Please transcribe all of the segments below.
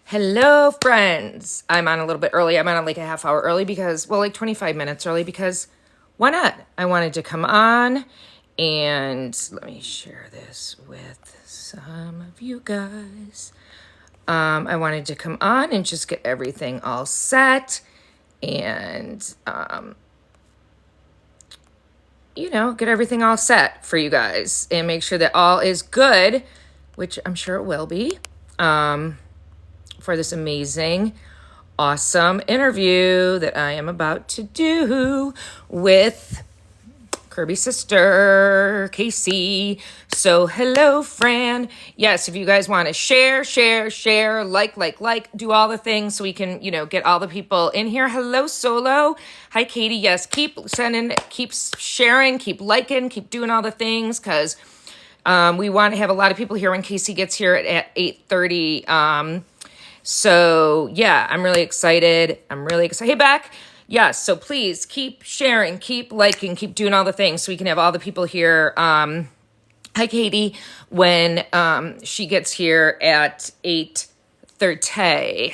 Hello, friends. I'm on a little bit early. I'm on like a half hour early because, well, like 25 minutes early because why not? I wanted to come on and let me share this with some of you guys. I wanted to come on and just get everything all set and, get everything all set for you guys and make sure that all is good, which I'm sure it will be. For this amazing, awesome interview that I am about to do with Kirby's sister, Kaysie. So hello, Fran. Yes, if you guys want to share, like, do all the things so we can, get all the people in here. Hello, Solo. Hi, Katie. Yes, keep sending, keep sharing, keep liking, keep doing all the things because we want to have a lot of people here when Kaysie gets here at 8:30. So yeah, I'm really excited. Hey, back. Yeah, so please keep sharing, keep liking, keep doing all the things so we can have all the people here. Hi, Katie, when she gets here at 8:30.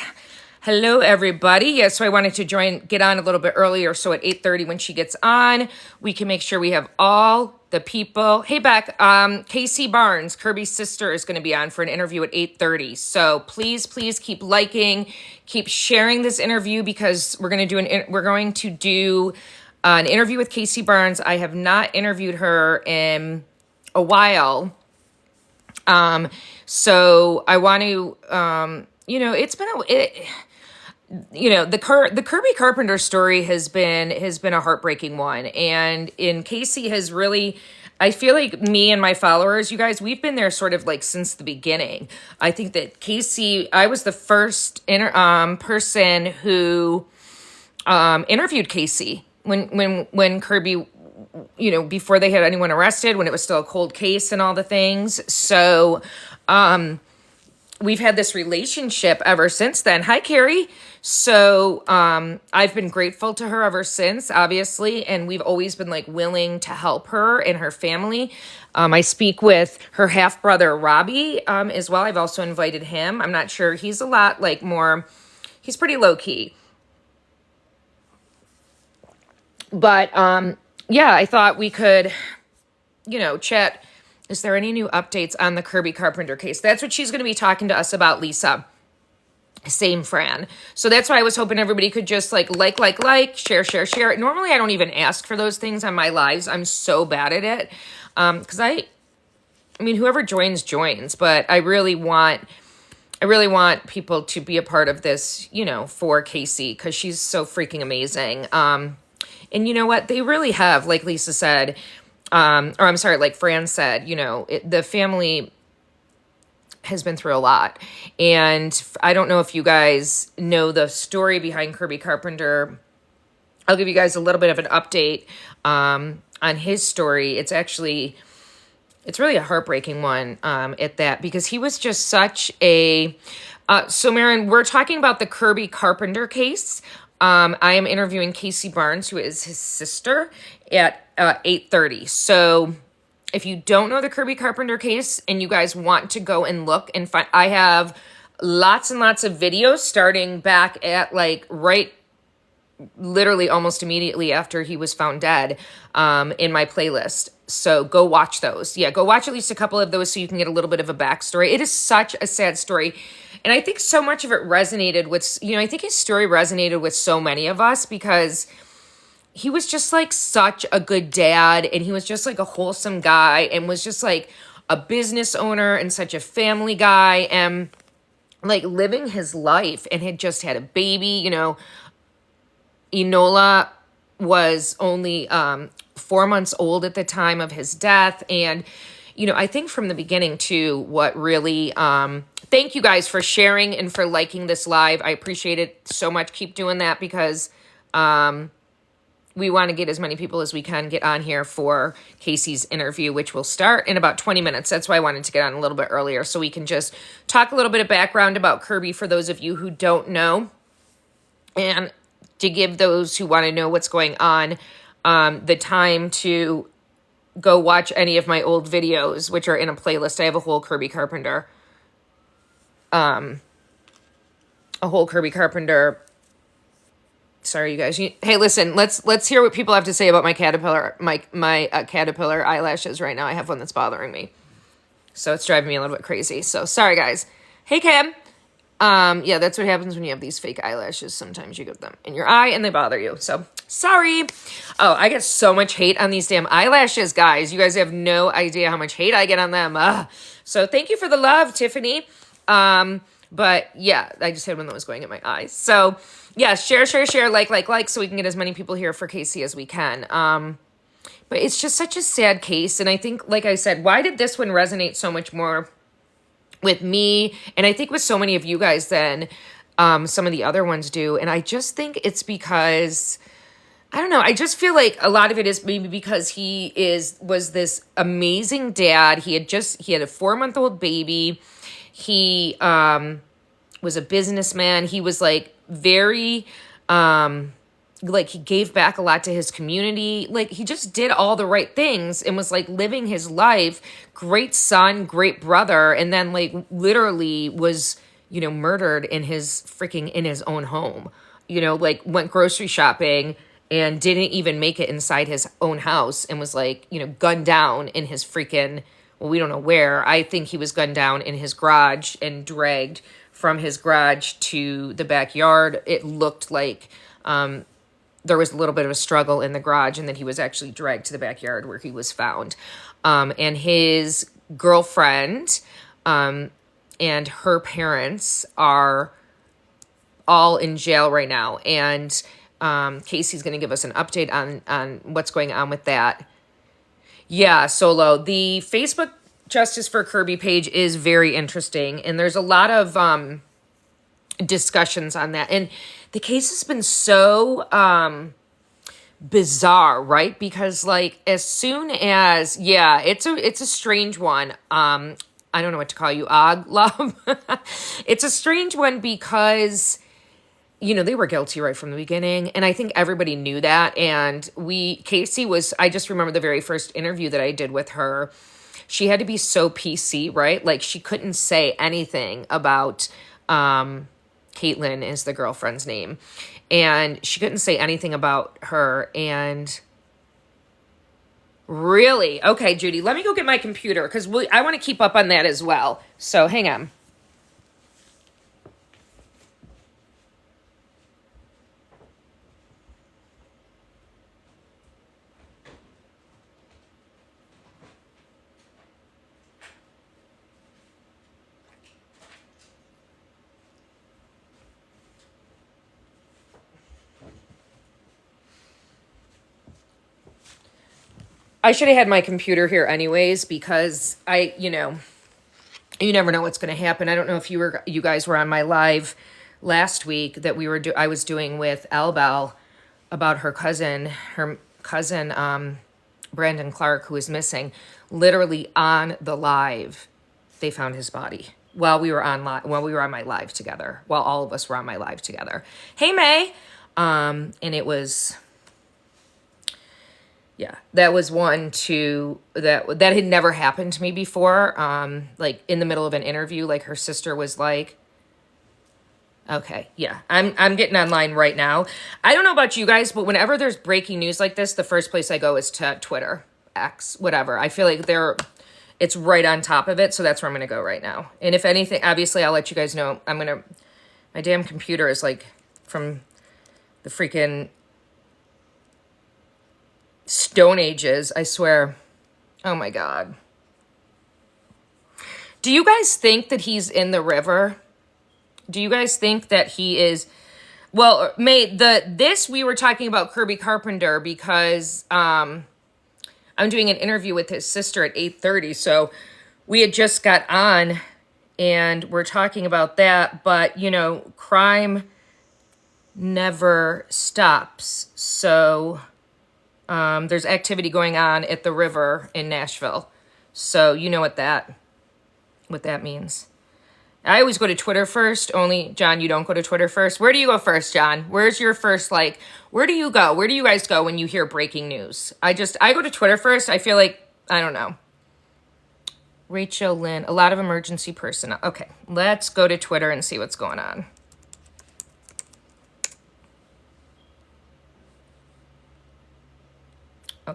Hello, everybody. Yes, so I wanted to get on a little bit earlier. So at 8:30 when she gets on, we can make sure we have all the people. Hey, Beck, Kaysie Barnes, Kirby's sister, is going to be on for an interview at 8:30. So please keep liking, keep sharing this interview because we're going to do an interview with Kaysie Barnes. I have not interviewed her in a while. So I want to, it's been the Kirby Carpenter story has been a heartbreaking one. And Kaysie has really, I feel like me and my followers, you guys, we've been there sort of like since the beginning. I think that Kaysie, I was the first person who interviewed Kaysie when Kirby, before they had anyone arrested, when it was still a cold case and all the things. So we've had this relationship ever since then. Hi, Carrie. So I've been grateful to her ever since, obviously, and we've always been like willing to help her and her family. I speak with her half brother Robbie as well. I've also invited him. I'm not sure. He's a lot like more. He's pretty low key. But yeah, I thought we could, chat. Is there any new updates on the Kirby Carpenter case? That's what she's going to be talking to us about, Lisa. Same, Fran. So that's why I was hoping everybody could just like, share. Normally, I don't even ask for those things on my lives. I'm so bad at it. Because I mean, whoever joins, but I really want people to be a part of this, for Kaysie, because she's so freaking amazing. And you know what? They really have, like Lisa said, like Fran said, the family has been through a lot. And I don't know if you guys know the story behind Kirby Carpenter. I'll give you guys a little bit of an update on his story. It's really a heartbreaking one at that, because he was just such a... so, Marin, we're talking about the Kirby Carpenter case. I am interviewing Kaysie Barnes, who is his sister, at 8:30. So if you don't know the Kirby Carpenter case and you guys want to go and look and find, I have lots and lots of videos starting back at literally almost immediately after he was found dead in my playlist. So go watch those. Yeah, go watch at least a couple of those so you can get a little bit of a backstory. It is such a sad story. And I think so much of it resonated with, I think his story resonated with so many of us because he was just like such a good dad, and he was just like a wholesome guy, and was just like a business owner and such a family guy, and like living his life, and had just had a baby. Enola was only 4 months old at the time of his death. And, I think from the beginning too, what really, thank you guys for sharing and for liking this live. I appreciate it so much. Keep doing that because, we want to get as many people as we can get on here for Kaysie's interview, which will start in about 20 minutes. That's why I wanted to get on a little bit earlier so we can just talk a little bit of background about Kirby for those of you who don't know, and to give those who want to know what's going on the time to go watch any of my old videos, which are in a playlist. I have a whole Kirby Carpenter a whole Kirby Carpenter. Sorry, you guys. Hey, listen. Let's hear what people have to say about my caterpillar, my caterpillar eyelashes right now. I have one that's bothering me, so it's driving me a little bit crazy. So sorry, guys. Hey, Cam. Yeah, that's what happens when you have these fake eyelashes. Sometimes you get them in your eye and they bother you. So sorry. Oh, I get so much hate on these damn eyelashes, guys. You guys have no idea how much hate I get on them. So thank you for the love, Tiffany. But yeah, I just had one that was going in my eyes. So yeah, share, like, so we can get as many people here for Kaysie as we can. But it's just such a sad case. And I think, like I said, why did this one resonate so much more with me? And I think with so many of you guys than some of the other ones do. And I just think it's because, I don't know, I just feel like a lot of it is maybe because he was this amazing dad. He had a 4-month-old baby. He was a businessman. He was like very, like he gave back a lot to his community. Like he just did all the right things and was like living his life. Great son, great brother. And then like literally was, murdered in his own home, like went grocery shopping and didn't even make it inside his own house and was like, gunned down in his well, we don't know where. I think he was gunned down in his garage and dragged from his garage to the backyard. It looked like there was a little bit of a struggle in the garage, and then he was actually dragged to the backyard where he was found. And his girlfriend and her parents are all in jail right now. And Kaysie's going to give us an update on what's going on with that. Yeah, Solo. The Facebook Justice for Kirby page is very interesting, and there's a lot of discussions on that. And the case has been so bizarre, right? Because like as soon as, it's a strange one. I don't know what to call you, Love. It's a strange one because they were guilty right from the beginning. And I think everybody knew that. And Kaysie I just remember the very first interview that I did with her. She had to be so PC, right? Like she couldn't say anything about, Caitlin is the girlfriend's name. And she couldn't say anything about her. And really? Okay, Judy, let me go get my computer because I want to keep up on that as well. So hang on. I should have had my computer here anyways because you never know what's going to happen. I don't know if you guys were on my live last week that I was doing with Albel about her cousin, Brandon Clark, who is missing. Literally on the live, they found his body while we were on my live together, while all of us were on my live together. Hey, May. And it was, yeah, that was one that had never happened to me before. Like in the middle of an interview, like her sister was like, okay, yeah, I'm getting online right now. I don't know about you guys, but whenever there's breaking news like this, the first place I go is to Twitter, X, whatever. I feel like it's right on top of it, so that's where I'm going to go right now. And if anything, obviously, I'll let you guys know. My damn computer is like from the freaking Stone Ages, I swear. Oh my God. Do you guys think that he's in the river? Do you guys think that he is? Well, May, we were talking about Kirby Carpenter because I'm doing an interview with his sister at 8:30. So we had just got on and we're talking about that. But, crime never stops. So there's activity going on at the river in Nashville. So you know what that means. I always go to Twitter first. Only, John, you don't go to Twitter first. Where do you go first, John? Where's your first, where do you go? Where do you guys go when you hear breaking news? I go to Twitter first. I feel like, I don't know. Rachel Lynn, a lot of emergency personnel. Okay, let's go to Twitter and see what's going on.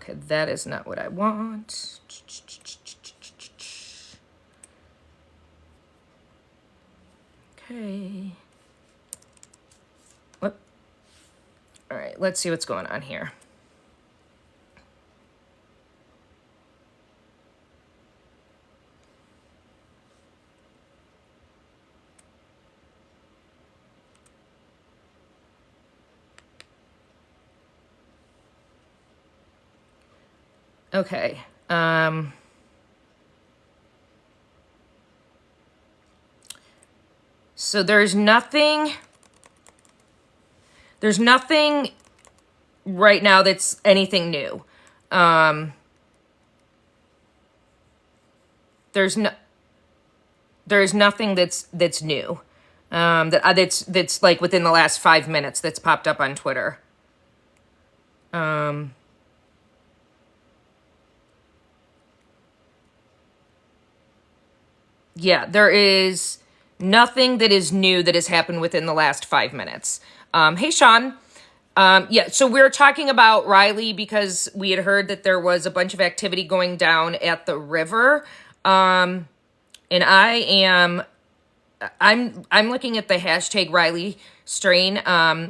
Okay, that is not what I want. Okay. What? All right, let's see what's going on here. Okay. So there's nothing right now that's anything new. There's nothing that's new. That's like within the last 5 minutes that's popped up on Twitter. Yeah, there is nothing that is new that has happened within the last 5 minutes. Hey, Sean. Yeah, so we were talking about Riley because we had heard that there was a bunch of activity going down at the river. And I'm looking at the hashtag Riley Strain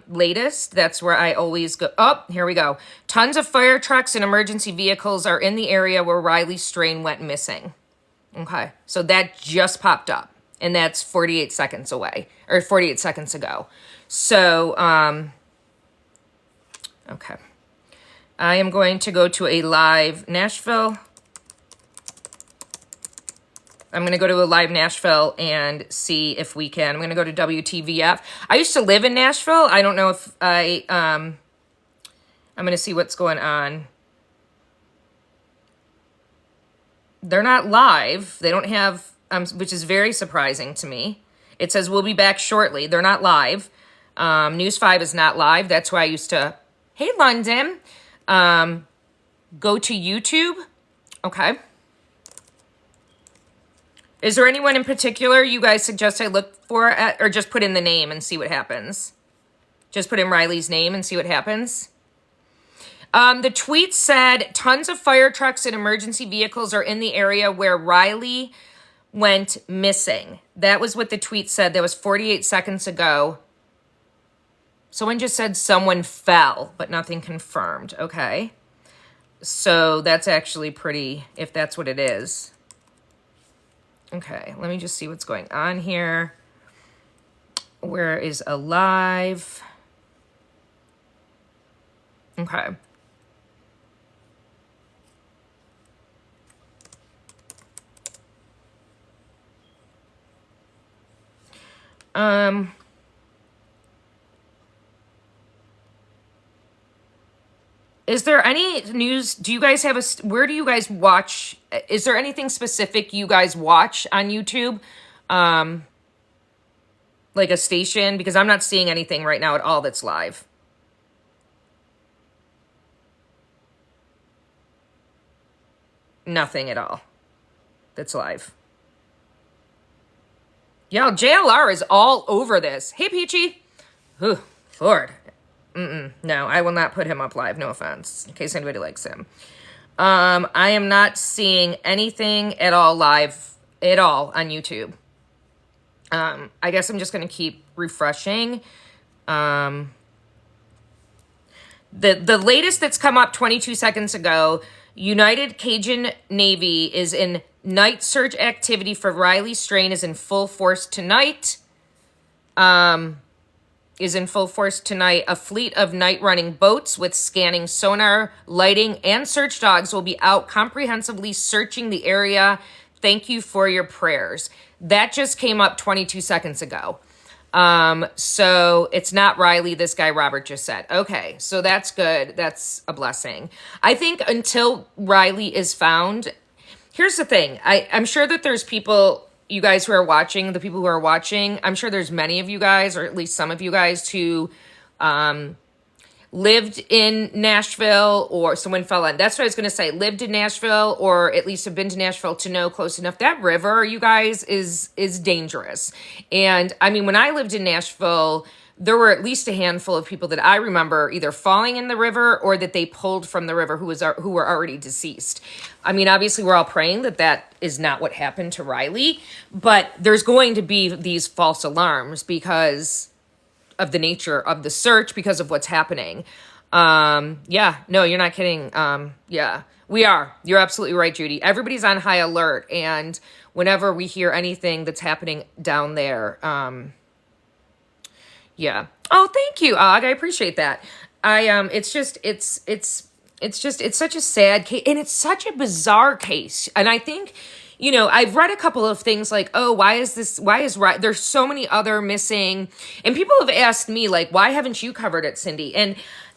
latest. That's where I always go. Oh, here we go. Tons of fire trucks and emergency vehicles are in the area where Riley Strain went missing. Okay, so that just popped up, and that's 48 seconds away, or 48 seconds ago. So, okay. I am going to go to a live Nashville. I'm going to go to a live Nashville and see if we can. I'm going to go to WTVF. I used to live in Nashville. I don't know if I'm going to see what's going on. They're not live. They don't have, which is very surprising to me. It says we'll be back shortly. They're not live. News 5 is not live. That's why I used to, hey, London, go to YouTube. Okay. Is there anyone in particular you guys suggest I look for, or just put in the name and see what happens? Just put in Riley's name and see what happens. The tweet said, tons of fire trucks and emergency vehicles are in the area where Riley went missing. That was what the tweet said. That was 48 seconds ago. Someone just said someone fell, but nothing confirmed. Okay. So that's actually pretty, if that's what it is. Okay, let me just see what's going on here. Where is alive? Okay. Is there any news? Do you guys have where do you guys watch? Is there anything specific you guys watch on YouTube? Like a station? Because I'm not seeing anything right now at all that's live. Nothing at all that's live. Yeah, JLR is all over this. Hey, Peachy. Ooh, Lord. No, I will not put him up live. No offense, in case anybody likes him. I am not seeing anything at all live at all on YouTube. I guess I'm just going to keep refreshing. The latest that's come up 22 seconds ago, United Cajun Navy is in night search activity for Riley Strain is in full force tonight. A fleet of night-running boats with scanning sonar, lighting, and search dogs will be out comprehensively searching the area. Thank you for your prayers. That just came up 22 seconds ago. So it's not Riley, this guy Robert just said. Okay, so that's good. That's a blessing. I think until Riley is found, here's the thing. I'm sure that there's people... You guys who are watching, the people who are watching, I'm sure there's many of you guys, or at least some of you guys, who lived in Nashville, or someone fell on. That's what I was going to say. Lived in Nashville, or at least have been to Nashville to know close enough. That river, you guys, is dangerous. And I mean, when I lived in Nashville, there were at least a handful of people that I remember either falling in the river or that they pulled from the river who were already deceased. I mean, obviously we're all praying that that is not what happened to Riley, but there's going to be these false alarms because of the nature of the search, because of what's happening. Yeah, no, you're not kidding. Yeah, we are. You're absolutely right, Judy. Everybody's on high alert. And whenever we hear anything that's happening down there, yeah. Oh, thank you, Og. I appreciate that. It's such a sad case, and it's such a bizarre case. And I think, I've read a couple of things like, oh, there's so many other missing, and people have asked me, like, why haven't you covered it, Cindy?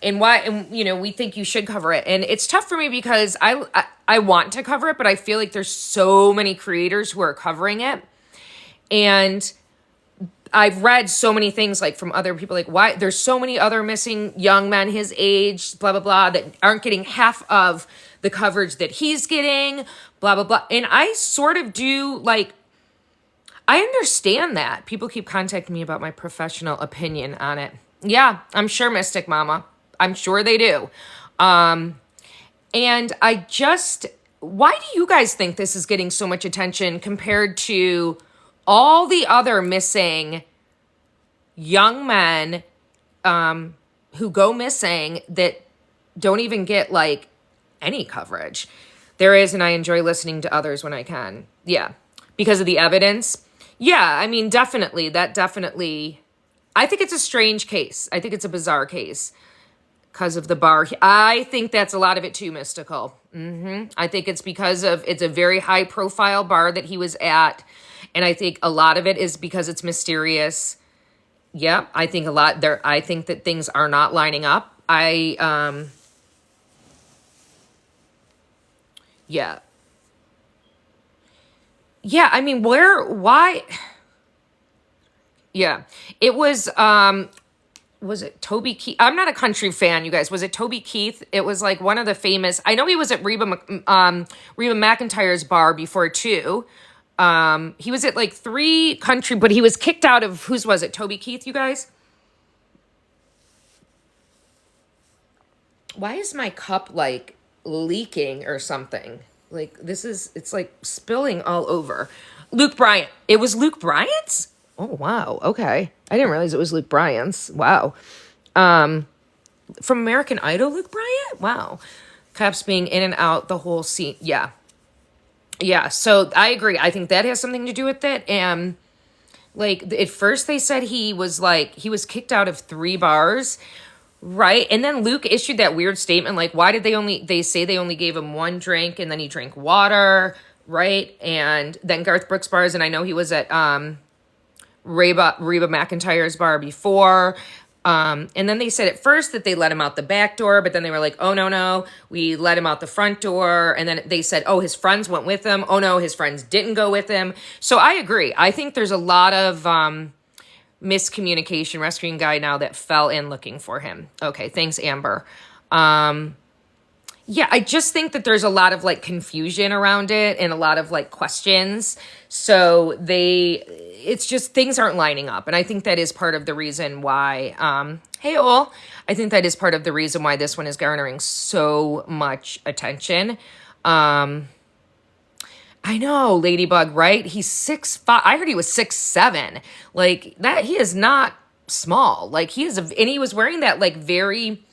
And why, we think you should cover it. And it's tough for me because I want to cover it, but I feel like there's so many creators who are covering it. And I've read so many things like from other people, like why there's so many other missing young men his age, blah, blah, blah, that aren't getting half of the coverage that he's getting, blah, blah, blah. And I sort of do, like, I understand that. People keep contacting me about my professional opinion on it. Yeah, I'm sure, Mystic Mama. I'm sure they do. And why do you guys think this is getting so much attention compared to all the other missing young men who go missing that don't even get, like, any coverage? There is, and I enjoy listening to others when I can. Yeah, because of the evidence. Yeah, I mean, definitely. I think it's a strange case. I think it's a bizarre case because of the bar. I think that's a lot of it too, Mystical. I think it's because it's a very high profile bar that he was at. And I think a lot of it is because it's mysterious. Yeah, I think I think that things are not lining up. Yeah. Yeah, I mean, why? Yeah, it was it Toby Keith? I'm not a country fan, you guys. Was it Toby Keith? It was like one of the famous, I know he was at Reba McEntire's bar before too. He was at like 3 country, but he was kicked out of, whose was it? Toby Keith, you guys? Why is my cup like leaking or something? Like it's like spilling all over. Luke Bryant. It was Luke Bryant's? Oh, wow. Okay. I didn't realize it was Luke Bryant's. Wow. From American Idol, Luke Bryant? Wow. Cops being in and out the whole scene. Yeah. Yeah. So I agree. I think that has something to do with it. And like at first they said he was kicked out of 3 bars. Right. And then Luke issued that weird statement. Like, why did they say they only gave him 1 drink and then he drank water. Right. And then Garth Brooks bars. And I know he was at, Reba McEntire's bar before. And then they said at first that they let him out the back door, but then they were like, oh, no, we let him out the front door. And then they said, oh, his friends went with him. Oh, no, his friends didn't go with him. So I agree. I think there's a lot of miscommunication, rescuing guy now that fell in looking for him. Okay, thanks, Amber. Yeah, I just think that there's a lot of like confusion around it and a lot of like questions. So it's just things aren't lining up. And I think that is part of the reason why, hey all, I think that is part of the reason why this one is garnering so much attention. I know, Ladybug, right? He's 6'5". I heard he was 6'7". Like that, he is not small. Like and he was wearing that like very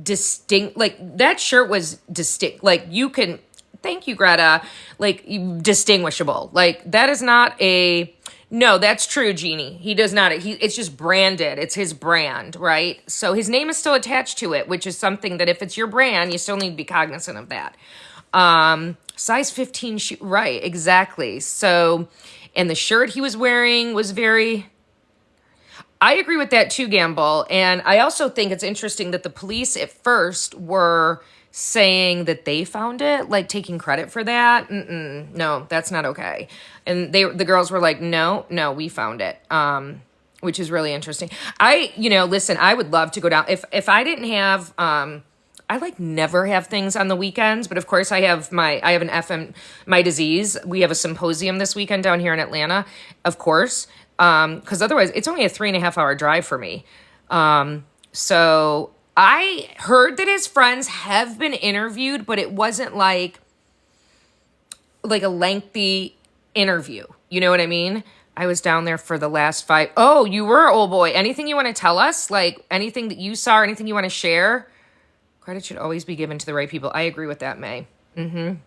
distinct, like that shirt was distinct, like you can, thank you, Greta, like distinguishable. Like that is not no, that's true, Jeannie. He does not, it's just branded. It's his brand, right? So his name is still attached to it, which is something that if it's your brand, you still need to be cognizant of that. Size 15 shoe, right, exactly. So, and the shirt he was wearing was I agree with that too, Gamble. And I also think it's interesting that the police at first were saying that they found it, like taking credit for that. No, that's not okay. And the girls were like, no, we found it. Which is really interesting. Listen, I would love to go down. If I didn't have, I like never have things on the weekends, but of course I have an FM, my disease. We have a symposium this weekend down here in Atlanta, of course. Because otherwise it's only a 3.5 hour drive for me. So I heard that his friends have been interviewed, but it wasn't like a lengthy interview. You know what I mean? I was down there for the last 5. Oh, you were, old boy. Anything you want to tell us? Like anything that you saw or anything you want to share? Credit should always be given to the right people. I agree with that, May. I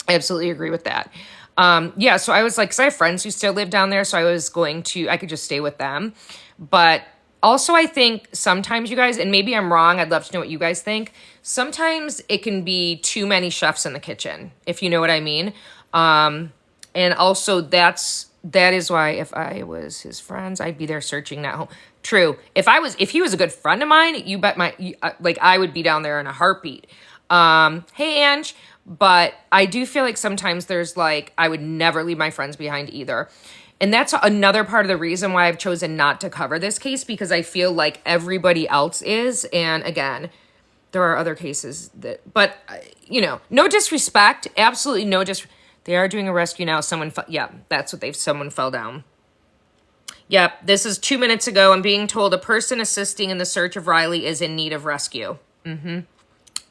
absolutely agree with that. Yeah, so I was like, because I have friends who still live down there, so I could just stay with them. But also, I think sometimes you guys, and maybe I'm wrong, I'd love to know what you guys think. Sometimes it can be too many chefs in the kitchen, if you know what I mean. And also that is why if I was his friends, I'd be there searching that home. True. If he was a good friend of mine, you bet I would be down there in a heartbeat. Hey, Ange. But I do feel like sometimes there's I would never leave my friends behind either. And that's another part of the reason why I've chosen not to cover this case, because I feel like everybody else is. And again, there are other cases but no disrespect, absolutely no disrespect. They are doing a rescue now. Someone fell down. Yep, this is 2 minutes ago. I'm being told a person assisting in the search of Riley is in need of rescue.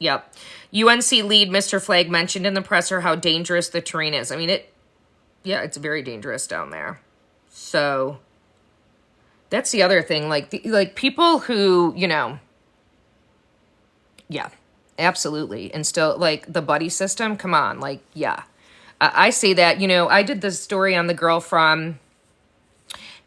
Yep. UNC lead Mr. Flagg mentioned in the presser how dangerous the terrain is. I mean, it's very dangerous down there. So that's the other thing. People who, yeah, absolutely. And still, the buddy system, come on, yeah. I say that, I did this story on the girl from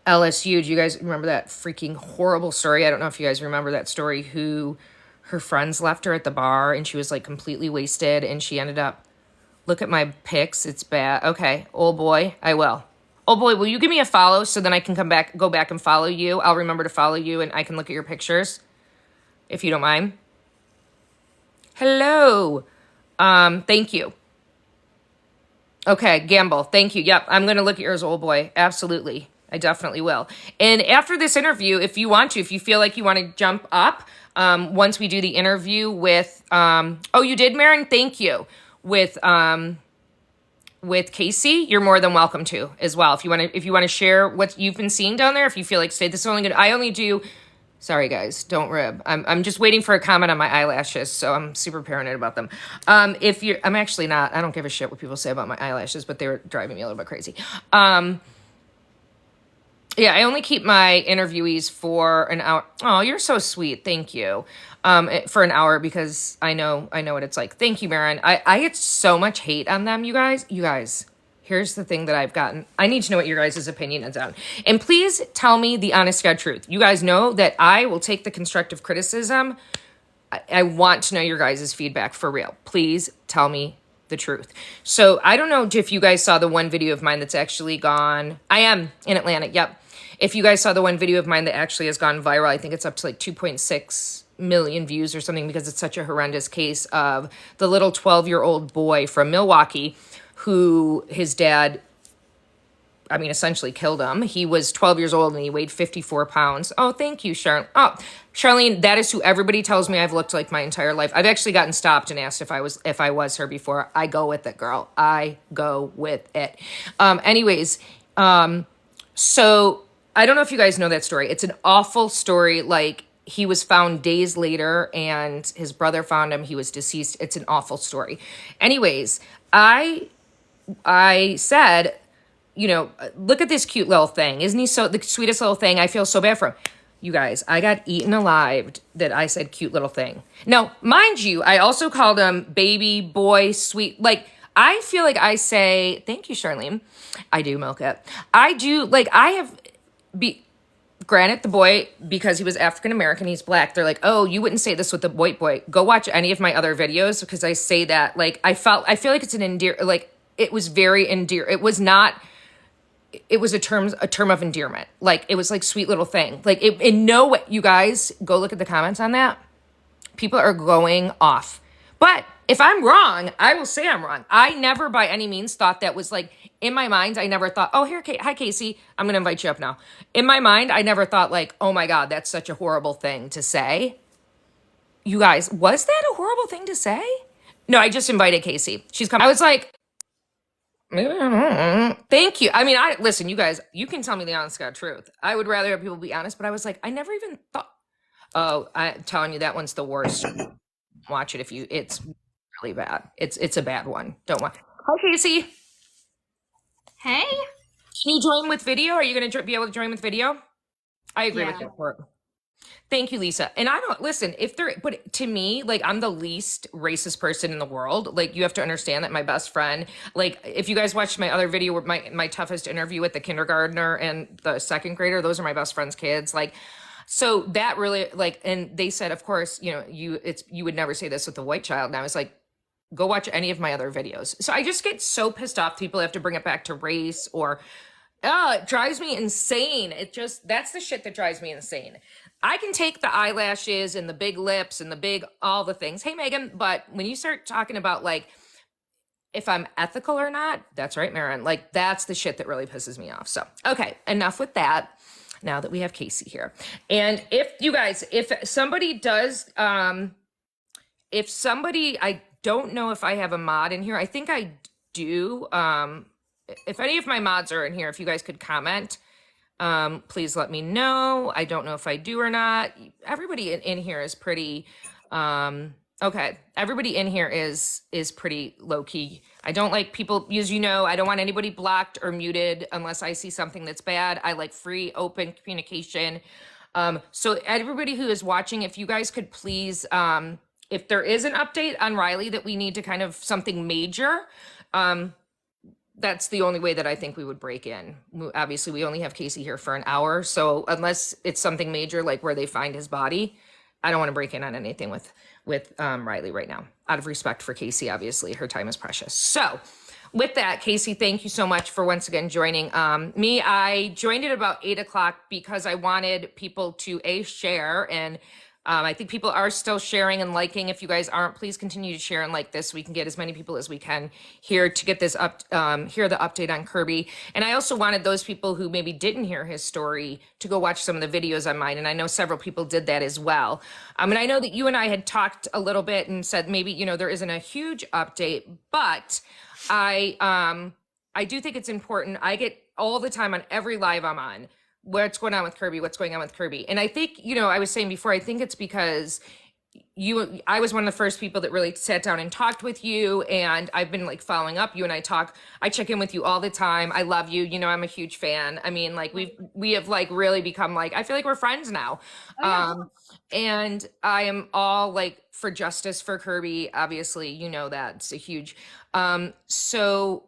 LSU. Do you guys remember that freaking horrible story? I don't know if you guys remember that story, who her friends left her at the bar and she was completely wasted and she ended up, look at my pics. It's bad. Okay. Old boy, I will. Old boy, will you give me a follow so then I can go back and follow you? I'll remember to follow you and I can look at your pictures if you don't mind. Hello. Thank you. Okay, Gamble, thank you. Yep, I'm going to look at yours, old boy. Absolutely. I definitely will. And after this interview, if you feel like you want to jump up, once we do the interview with, you did, Marin? Thank you. With Kaysie, you're more than welcome to as well. If you want to share what you've been seeing down there, if you feel like, this is only good. I only do, sorry guys, don't rib. I'm just waiting for a comment on my eyelashes, so I'm super paranoid about them. I'm actually not, I don't give a shit what people say about my eyelashes, but they were driving me a little bit crazy. Yeah, I only keep my interviewees for an hour. Oh, you're so sweet. Thank you. For an hour, because I know what it's like. Thank you, Marin. I get so much hate on them, you guys. You guys, here's the thing that I've gotten. I need to know what your guys' opinion is on. And please tell me the honest God truth. You guys know that I will take the constructive criticism. I want to know your guys' feedback for real. Please tell me the truth. So I don't know if you guys saw the one video of mine that's actually gone. I am in Atlanta. Yep. If you guys saw the one video of mine that actually has gone viral, I think it's up to 2.6 million views or something, because it's such a horrendous case of the little 12-year-old boy from Milwaukee who his dad, essentially killed him. He was 12 years old and he weighed 54 pounds. Oh, thank you, Charlene. Oh, Charlene, that is who everybody tells me I've looked like my entire life. I've actually gotten stopped and asked if I was her before. I go with it, girl. I go with it. So I don't know if you guys know that story. It's an awful story. He was found days later and his brother found him. He was deceased. It's an awful story. Anyways, I said, look at this cute little thing. Isn't he the sweetest little thing? I feel so bad for him. You guys, I got eaten alive that I said cute little thing. Now, mind you, I also called him baby, boy, sweet. I feel like I say, thank you, Charlene. I do milk it. I do, granted, the boy, because he was African-American, he's black. They're like, oh, you wouldn't say this with the white boy. Go watch any of my other videos, because I say that, I feel like it's it was very endearing. It was not, it was a term of endearment. It was sweet little thing. In no way, you guys, go look at the comments on that. People are going off. But if I'm wrong, I will say I'm wrong. I never by any means thought that was in my mind, I never thought, oh, here, hi, Kaysie, I'm going to invite you up now. In my mind, I never thought oh my God, that's such a horrible thing to say. You guys, was that a horrible thing to say? No, I just invited Kaysie. She's coming. I was thank you. Listen, you guys, you can tell me the honest God truth. I would rather have people be honest, but I was I never even thought. Oh, I'm telling you, that one's the worst. Watch it it's really bad. It's a bad one. Don't watch. Hi, Kaysie. Hey. Can you join with video? Are you going to be able to join with video? I agree with Yeah. that part. Thank you, Lisa. And I don't listen if there, but to me, like I'm the least racist person in the world. Like you have to understand that my best friend, like if you guys watched my other video, my toughest interview with the kindergartner and the second grader, those are my best friend's kids. Like, so that really like, and they said, of course, you would never say this with a white child. And I was like, go watch any of my other videos. So I just get so pissed off. People have to bring it back to race or oh, it drives me insane. That's the shit that drives me insane. I can take the eyelashes and the big lips and all the things. Hey, Megan, but when you start talking about like, if I'm ethical or not, that's right, Marin. Like, that's the shit that really pisses me off. So, okay, enough with that. Now that we have Kaysie here. And if somebody does, I don't know if I have a mod in here. I think I do. If any of my mods are in here, if you guys could comment, please let me know. I don't know if I do or not. Everybody in here is pretty, okay. Everybody in here is pretty low key. I don't like people, as you know, I don't want anybody blocked or muted unless I see something that's bad. I like free, open communication. So everybody who is watching, if you guys could please, if there is an update on Riley that we need to kind of something major, that's the only way that I think we would break in. Obviously, we only have Kaysie here for an hour. So unless it's something major, like where they find his body, I don't want to break in on anything with Riley right now. Out of respect for Kaysie, obviously, her time is precious. So with that, Kaysie, thank you so much for once again joining me. I joined at about 8:00 because I wanted people to share and I think people are still sharing and liking. If you guys aren't, please continue to share and like this. We can get as many people as we can here to get this up, hear the update on Kirby. And I also wanted those people who maybe didn't hear his story to go watch some of the videos on mine. And I know several people did that as well. And I know that you and I had talked a little bit and said maybe, there isn't a huge update, but I do think it's important. I get all the time on every live I'm on, what's going on with Kirby, what's going on with Kirby. And I think, I was saying before, I think it's because I was one of the first people that really sat down and talked with you. And I've been like following up. You and I check in with you all the time. I love you. I'm a huge fan. I mean, like we have like really become like, I feel like we're friends now. And I am all like for justice for Kirby. Obviously, that it's a huge, so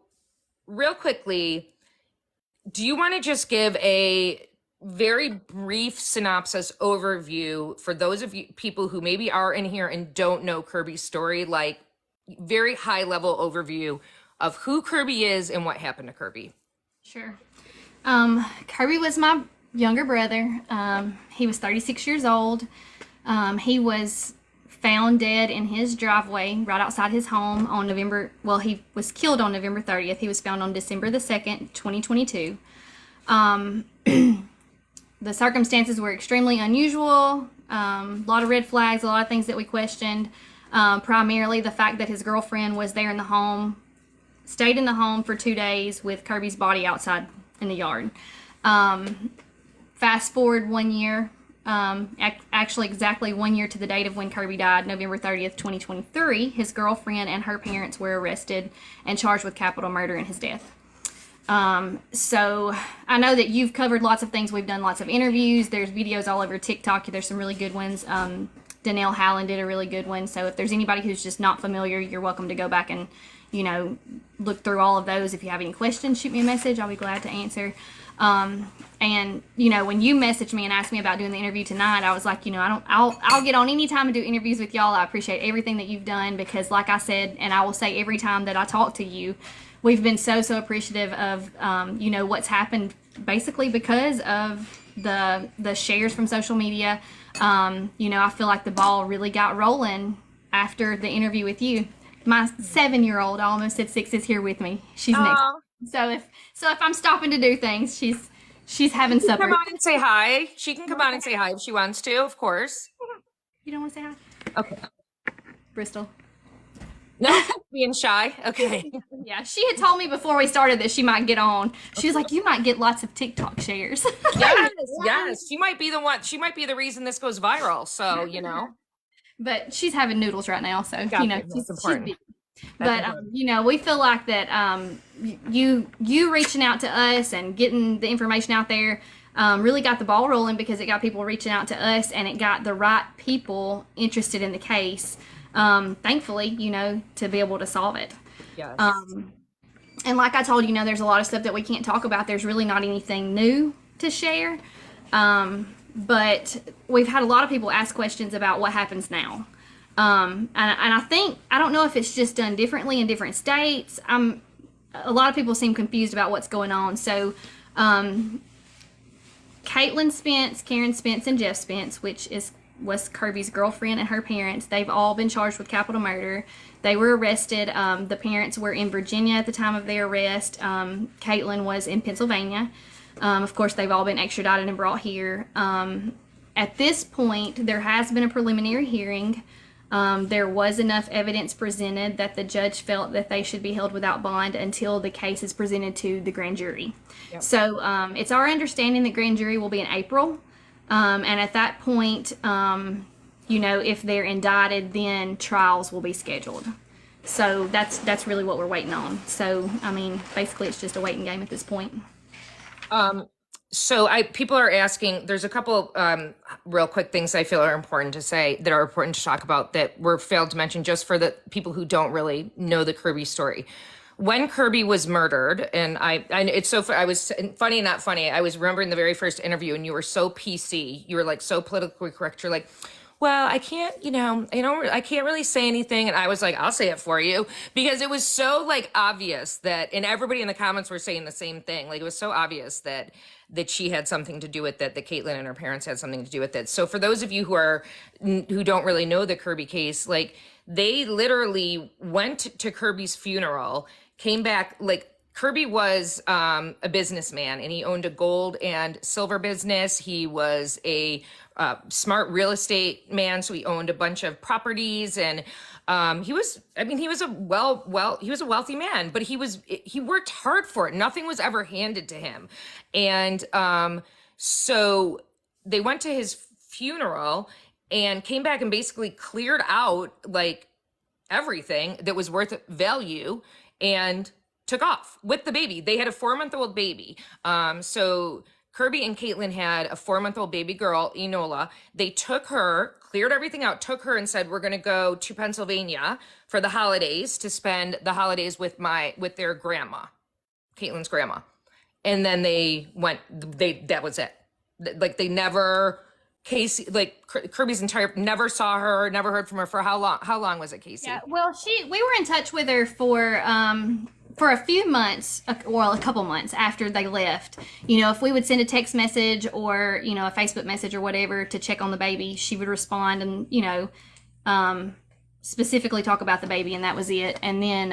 real quickly, do you want to just give a very brief synopsis overview for those of you people who maybe are in here and don't know Kirby's story, like very high level overview of who Kirby is and what happened to Kirby? Sure. Kirby was my younger brother. He was 36 years old. He was found dead in his driveway right outside his home on he was killed on November 30th. He was found on December the 2nd, 2022. The circumstances were extremely unusual. A lot of red flags, a lot of things that we questioned. Primarily the fact that his girlfriend was there in the home, stayed in the home for 2 days with Kirby's body outside in the yard. Fast forward 1 year, actually exactly 1 year to the date of when Kirby died, November 30th, 2023, his girlfriend and her parents were arrested and charged with capital murder in his death. So I know that you've covered lots of things. We've done lots of interviews. There's videos all over TikTok. There's some really good ones. Danielle Hallen did a really good one. So if there's anybody who's just not familiar, you're welcome to go back and, look through all of those. If you have any questions, shoot me a message. I'll be glad to answer. And when you messaged me and asked me about doing the interview tonight, I was like, I'll get on any time and do interviews with y'all. I appreciate everything that you've done because like I said, and I will say every time that I talk to you, we've been so appreciative of, what's happened basically because of the shares from social media. I feel like the ball really got rolling after the interview with you. My 7-year-old, I almost said 6, is here with me. She's next. So if I'm stopping to do things, she's having supper. Come on and say hi. She can come on and say hi if she wants to, of course. You don't want to say hi? Okay. Bristol. No, being shy. Okay. Yeah, she had told me before we started that she might get on. She was like, "You might get lots of TikTok shares." Yes, yes. She might be the one. She might be the reason this goes viral. So, But she's having noodles right now, so gotcha. That's she's important. busy. That's But important. we feel like that you reaching out to us and getting the information out there really got the ball rolling, because it got people reaching out to us, and it got the right people interested in the case. Thankfully, to be able to solve it. Yes. And like I told you, there's a lot of stuff that we can't talk about. There's really not anything new to share. But we've had a lot of people ask questions about what happens now. And I think, I don't know if it's just done differently in different states. A lot of people seem confused about what's going on. So, Caitlin Spence, Karen Spence, and Jeff Spence, which was Kirby's girlfriend and her parents, they've all been charged with capital murder. They were arrested. The parents were in Virginia at the time of their arrest. Caitlin was in Pennsylvania. Of course, they've all been extradited and brought here. At this point, there has been a preliminary hearing. There was enough evidence presented that the judge felt that they should be held without bond until the case is presented to the grand jury. Yep. So it's our understanding that grand jury will be in April. And at that point, if they're indicted, then trials will be scheduled. So that's really what we're waiting on. So, basically it's just a waiting game at this point. So people are asking, there's a couple real quick things I feel are important to say, that are important to talk about, that were failed to mention, just for the people who don't really know the Kirby story. When Kirby was murdered, and it's so I was funny, not funny. I was remembering the very first interview, and you were so PC. You were like so politically correct. You're like, well, I can't, I can't really say anything. And I was like, I'll say it for you, because it was so like obvious that, and everybody in the comments were saying the same thing. Like, it was so obvious that she had something to do with it, that Caitlin and her parents had something to do with it. So for those of you who don't really know the Kirby case, like, they literally went to Kirby's funeral, came back, like, Kirby was a businessman, and he owned a gold and silver business. He was a smart real estate man, so he owned a bunch of properties, and he was a wealthy man, but he worked hard for it. Nothing was ever handed to him, and so they went to his funeral and came back and basically cleared out like everything that was worth value and took off with the baby. They had a 4-month-old baby. So Kirby and Caitlin had a 4-month-old baby girl, Enola. They took her, cleared everything out, took her and said, we're going to go to Pennsylvania for the holidays, to spend the holidays with their grandma, Caitlin's grandma. And then that was it. Like, they never, Kaysie, like, Kirby's never saw her, never heard from her for how long was it, Kaysie? Yeah, well, we were in touch with her for a few months, well, a couple months after they left. If we would send a text message or, a Facebook message or whatever to check on the baby, she would respond and, specifically talk about the baby, and that was it. And then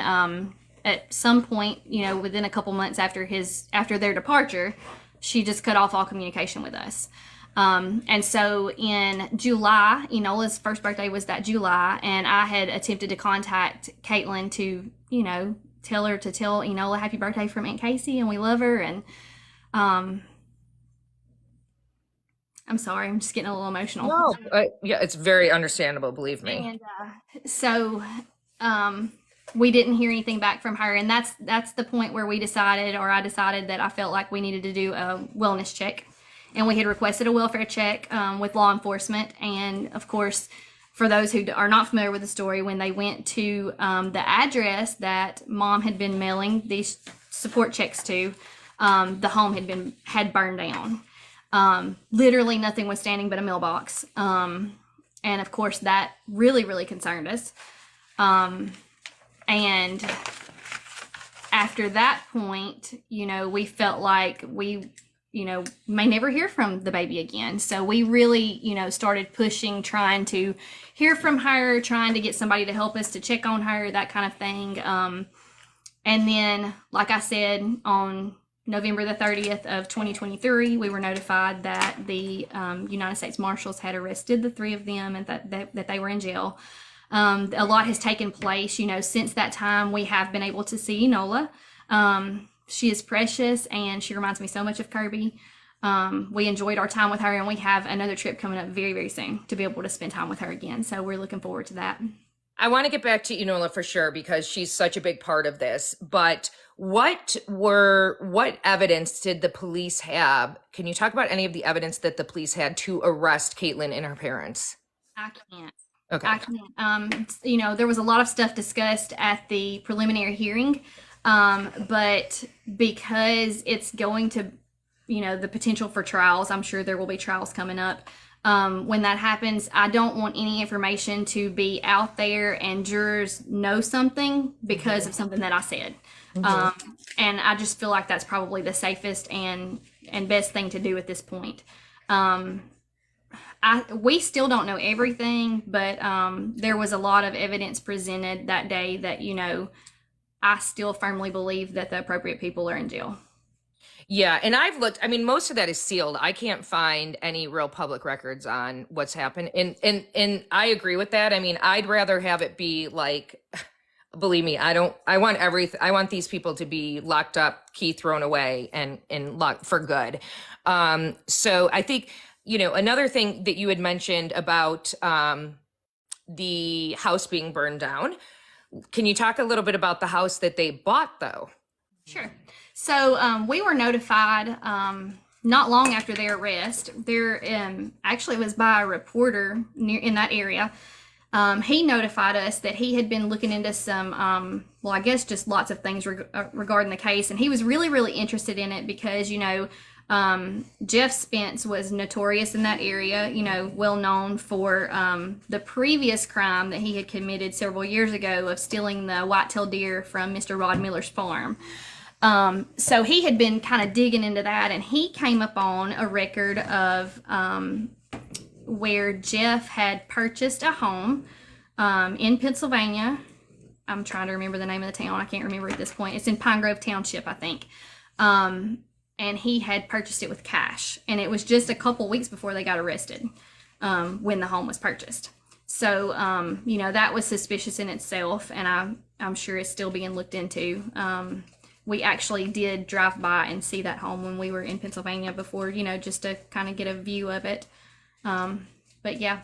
at some point, within a couple months after their departure, she just cut off all communication with us. And so in July, Enola's first birthday was that July, and I had attempted to contact Caitlin to, tell Enola happy birthday from Aunt Kaysie, and we love her. And I'm sorry, I'm just getting a little emotional. No, yeah, it's very understandable, believe me. And so we didn't hear anything back from her, and that's the point where I decided that I felt like we needed to do a wellness check. And we had requested a welfare check with law enforcement. And of course, for those who are not familiar with the story, when they went to the address that Mom had been mailing these support checks to, the home had burned down. Literally nothing was standing but a mailbox. And of course, that really, really concerned us. And after that point, we felt like we may never hear from the baby again. So we really, started pushing, trying to hear from her, trying to get somebody to help us to check on her, that kind of thing. And then, like I said, on November the 30th of 2023, we were notified that the United States Marshals had arrested the 3 of them, and that they were in jail. A lot has taken place, since that time. We have been able to see Enola. She is precious, and she reminds me so much of Kirby. We enjoyed our time with her, and we have another trip coming up very, very soon to be able to spend time with her again. So we're looking forward to that. I want to get back to Enola for sure because she's such a big part of this. But what evidence did the police have? Can you talk about any of the evidence that the police had to arrest Caitlin and her parents? I can't. Okay. I can't. There was a lot of stuff discussed at the preliminary hearing, but because it's going to, the potential for trials, I'm sure there will be trials coming up. When that happens, I don't want any information to be out there and jurors know something because of something that I said. And I just feel like that's probably the safest and best thing to do at this point. We still don't know everything, but there was a lot of evidence presented that day that, I still firmly believe that the appropriate people are in jail. Yeah, and I've looked, I mean, most of that is sealed. I can't find any real public records on what's happened. And I agree with that. I mean, I'd rather have it be like, believe me, I want these people to be locked up, key thrown away and locked for good. So I think, another thing that you had mentioned about the house being burned down. Can you talk a little bit about the house that they bought though? Sure. So we were notified not long after their arrest. Actually, it was by a reporter in that area. He notified us that he had been looking into some, I guess just lots of things regarding the case. And he was really, really interested in it because, Jeff Spence was notorious in that area, well known for the previous crime that he had committed several years ago of stealing the white-tailed deer from Mr. Rod Miller's farm. So he had been kind of digging into that, and he came up on a record of where Jeff had purchased a home in Pennsylvania. I'm trying to remember the name of the town. I can't remember at this point. It's in Pine Grove Township, I think. And he had purchased it with cash. And it was just a couple weeks before they got arrested when the home was purchased. So, that was suspicious in itself, and I'm sure it's still being looked into. We actually did drive by and see that home when we were in Pennsylvania before, just to kind of get a view of it. But yeah.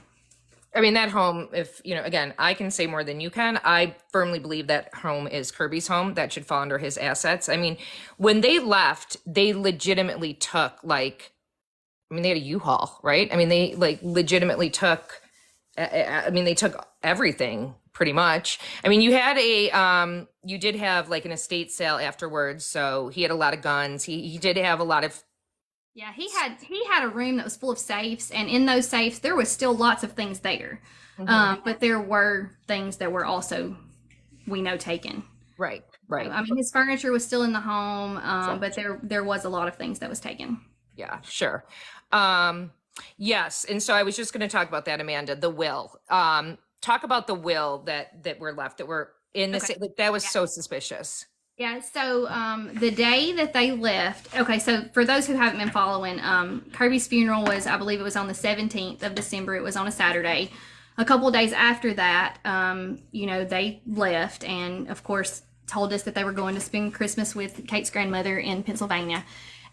I mean, that home, again, I can say more than you can. I firmly believe that home is Kirby's home. That should fall under his assets. I mean, when they left, they legitimately took they had a U-Haul, right? I mean, they legitimately took, they took everything pretty much. I mean, you did have an estate sale afterwards. So he had a lot of guns. He did have a lot of. Yeah, he had a room that was full of safes, and in those safes there was still lots of things there, but there were things that were also, we know, taken. Right. I mean, his furniture was still in the home, but there was a lot of things that was taken. Yeah, sure. Yes, and so I was just going to talk about that, Amanda. The will. Talk about the will that were left that were in the that was so suspicious. Yeah, so the day that they left, okay, so for those who haven't been following, Kirby's funeral was, I believe it was on the 17th of December. It was on a Saturday. A couple of days after that, they left and, of course, told us that they were going to spend Christmas with Kate's grandmother in Pennsylvania.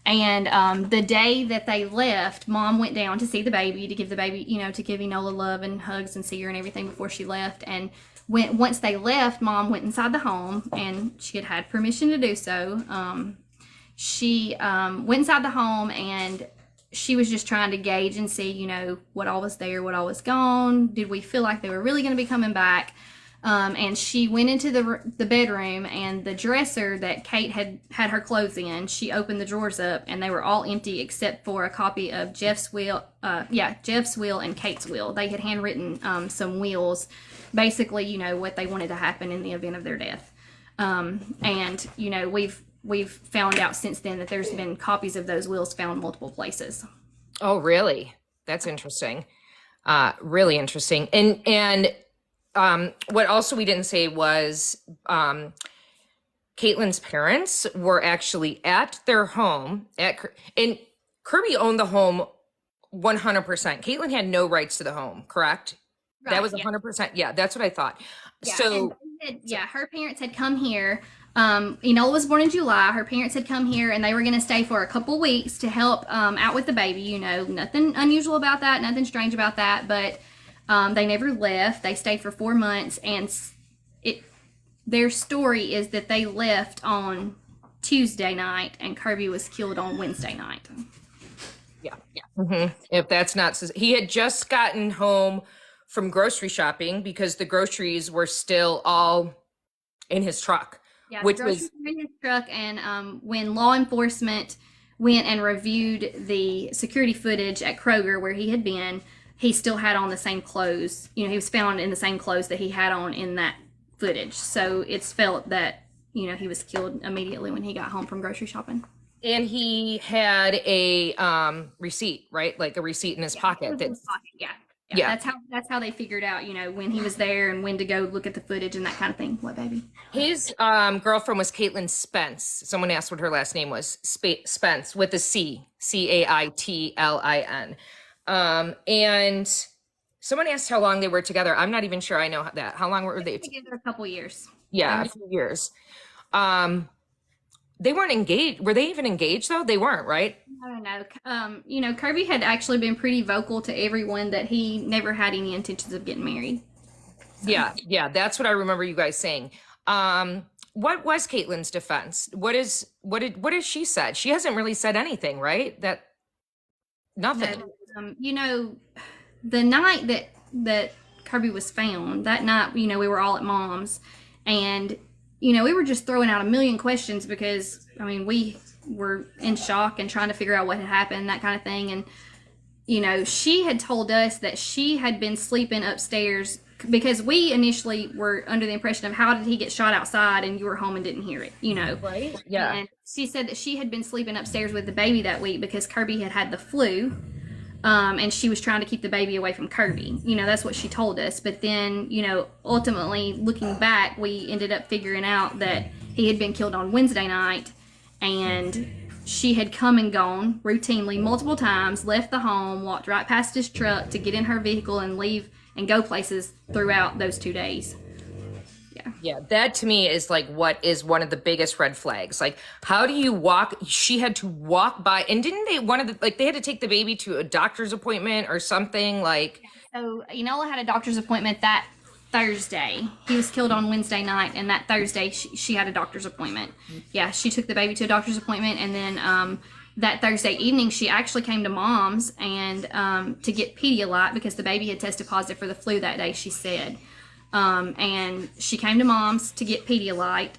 And the day that they left, Mom went down to see the baby, to give the baby, to give Enola love and hugs and see her and everything before she left. And once they left, Mom went inside the home, and she had permission to do so. She went inside the home, and she was just trying to gauge and see, what all was there, what all was gone. Did we feel like they were really going to be coming back? And she went into the bedroom, and the dresser that Kate had her clothes in, she opened the drawers up, and they were all empty except for a copy of Jeff's will and Kate's will. They had handwritten some wills, basically, what they wanted to happen in the event of their death. And we've found out since then that there's been copies of those wills found multiple places. Oh, really? That's interesting. Really interesting. And what also we didn't say was Caitlin's parents were actually at their home and Kirby owned the home 100%. Caitlin had no rights to the home, correct? That Right. was Yeah. 100%. Yeah, that's what I thought. Yeah. And So, her parents had come here. Enola was born in July. Her parents had come here and they were going to stay for a couple weeks to help out with the baby. You know, nothing unusual about that, nothing strange about that. But they never left. They stayed for 4 months, and it their story is that they left on Tuesday night and Kirby was killed on Wednesday night. yeah. If that's not, he had just gotten home from grocery shopping because the groceries were still all in his truck, Yeah, the which groceries was, were in his truck, and when law enforcement went and reviewed the security footage at Kroger where he had been, he still had on the same clothes. You know, he was found in the same clothes that he had on in that footage. So it's felt that, you know, he was killed immediately when he got home from grocery shopping. and he had a receipt, right? Like a receipt in his Yeah, it pocket. was in That, his pocket. Yeah, yeah. yeah. That's how they figured out, you know, when he was there and when to go look at the footage and that kind of thing. What, baby? His girlfriend was Caitlin Spence. Someone asked what her last name was. Spence with a C, Caitlin. And someone asked how long they were together. I'm not even sure I know that. How long were they? Together a couple years. Yeah, a few years. They weren't engaged. Were they even engaged though? They weren't, right? I don't know. You know, Kirby had actually been pretty vocal to everyone that he never had any intentions of getting married. Yeah, that's what I remember you guys saying. What was Caitlin's defense? What has she said? She hasn't really said anything, right? That nothing. You know, the night that Kirby was found, that night, you know, we were all at Mom's, and you know, we were just throwing out a million questions because I mean, we were in shock and trying to figure out what had happened, that kind of thing, and you know, she had told us that she had been sleeping upstairs because we initially were under the impression of how did he get shot outside and you were home and didn't hear it, you know? Right? Yeah. And she said that she had been sleeping upstairs with the baby that week because Kirby had the flu. And she was trying to keep the baby away from Kirby. You know, that's what she told us. But then, you know, ultimately looking back, we ended up figuring out that he had been killed on Wednesday night and she had come and gone routinely multiple times, left the home, walked right past his truck to get in her vehicle and leave and go places throughout those 2 days. Yeah, that to me is like what is one of the biggest red flags. Like, how do you walk? She had to walk by, and didn't they they had to take the baby to a doctor's appointment or something like. So Enola had a doctor's appointment that Thursday. He was killed on Wednesday night, and that Thursday she had a doctor's appointment. Yeah, she took the baby to a doctor's appointment, and then that Thursday evening she actually came to Mom's and to get Pedialyte because the baby had tested positive for the flu that day. She said, and she came to Mom's to get Pedialyte.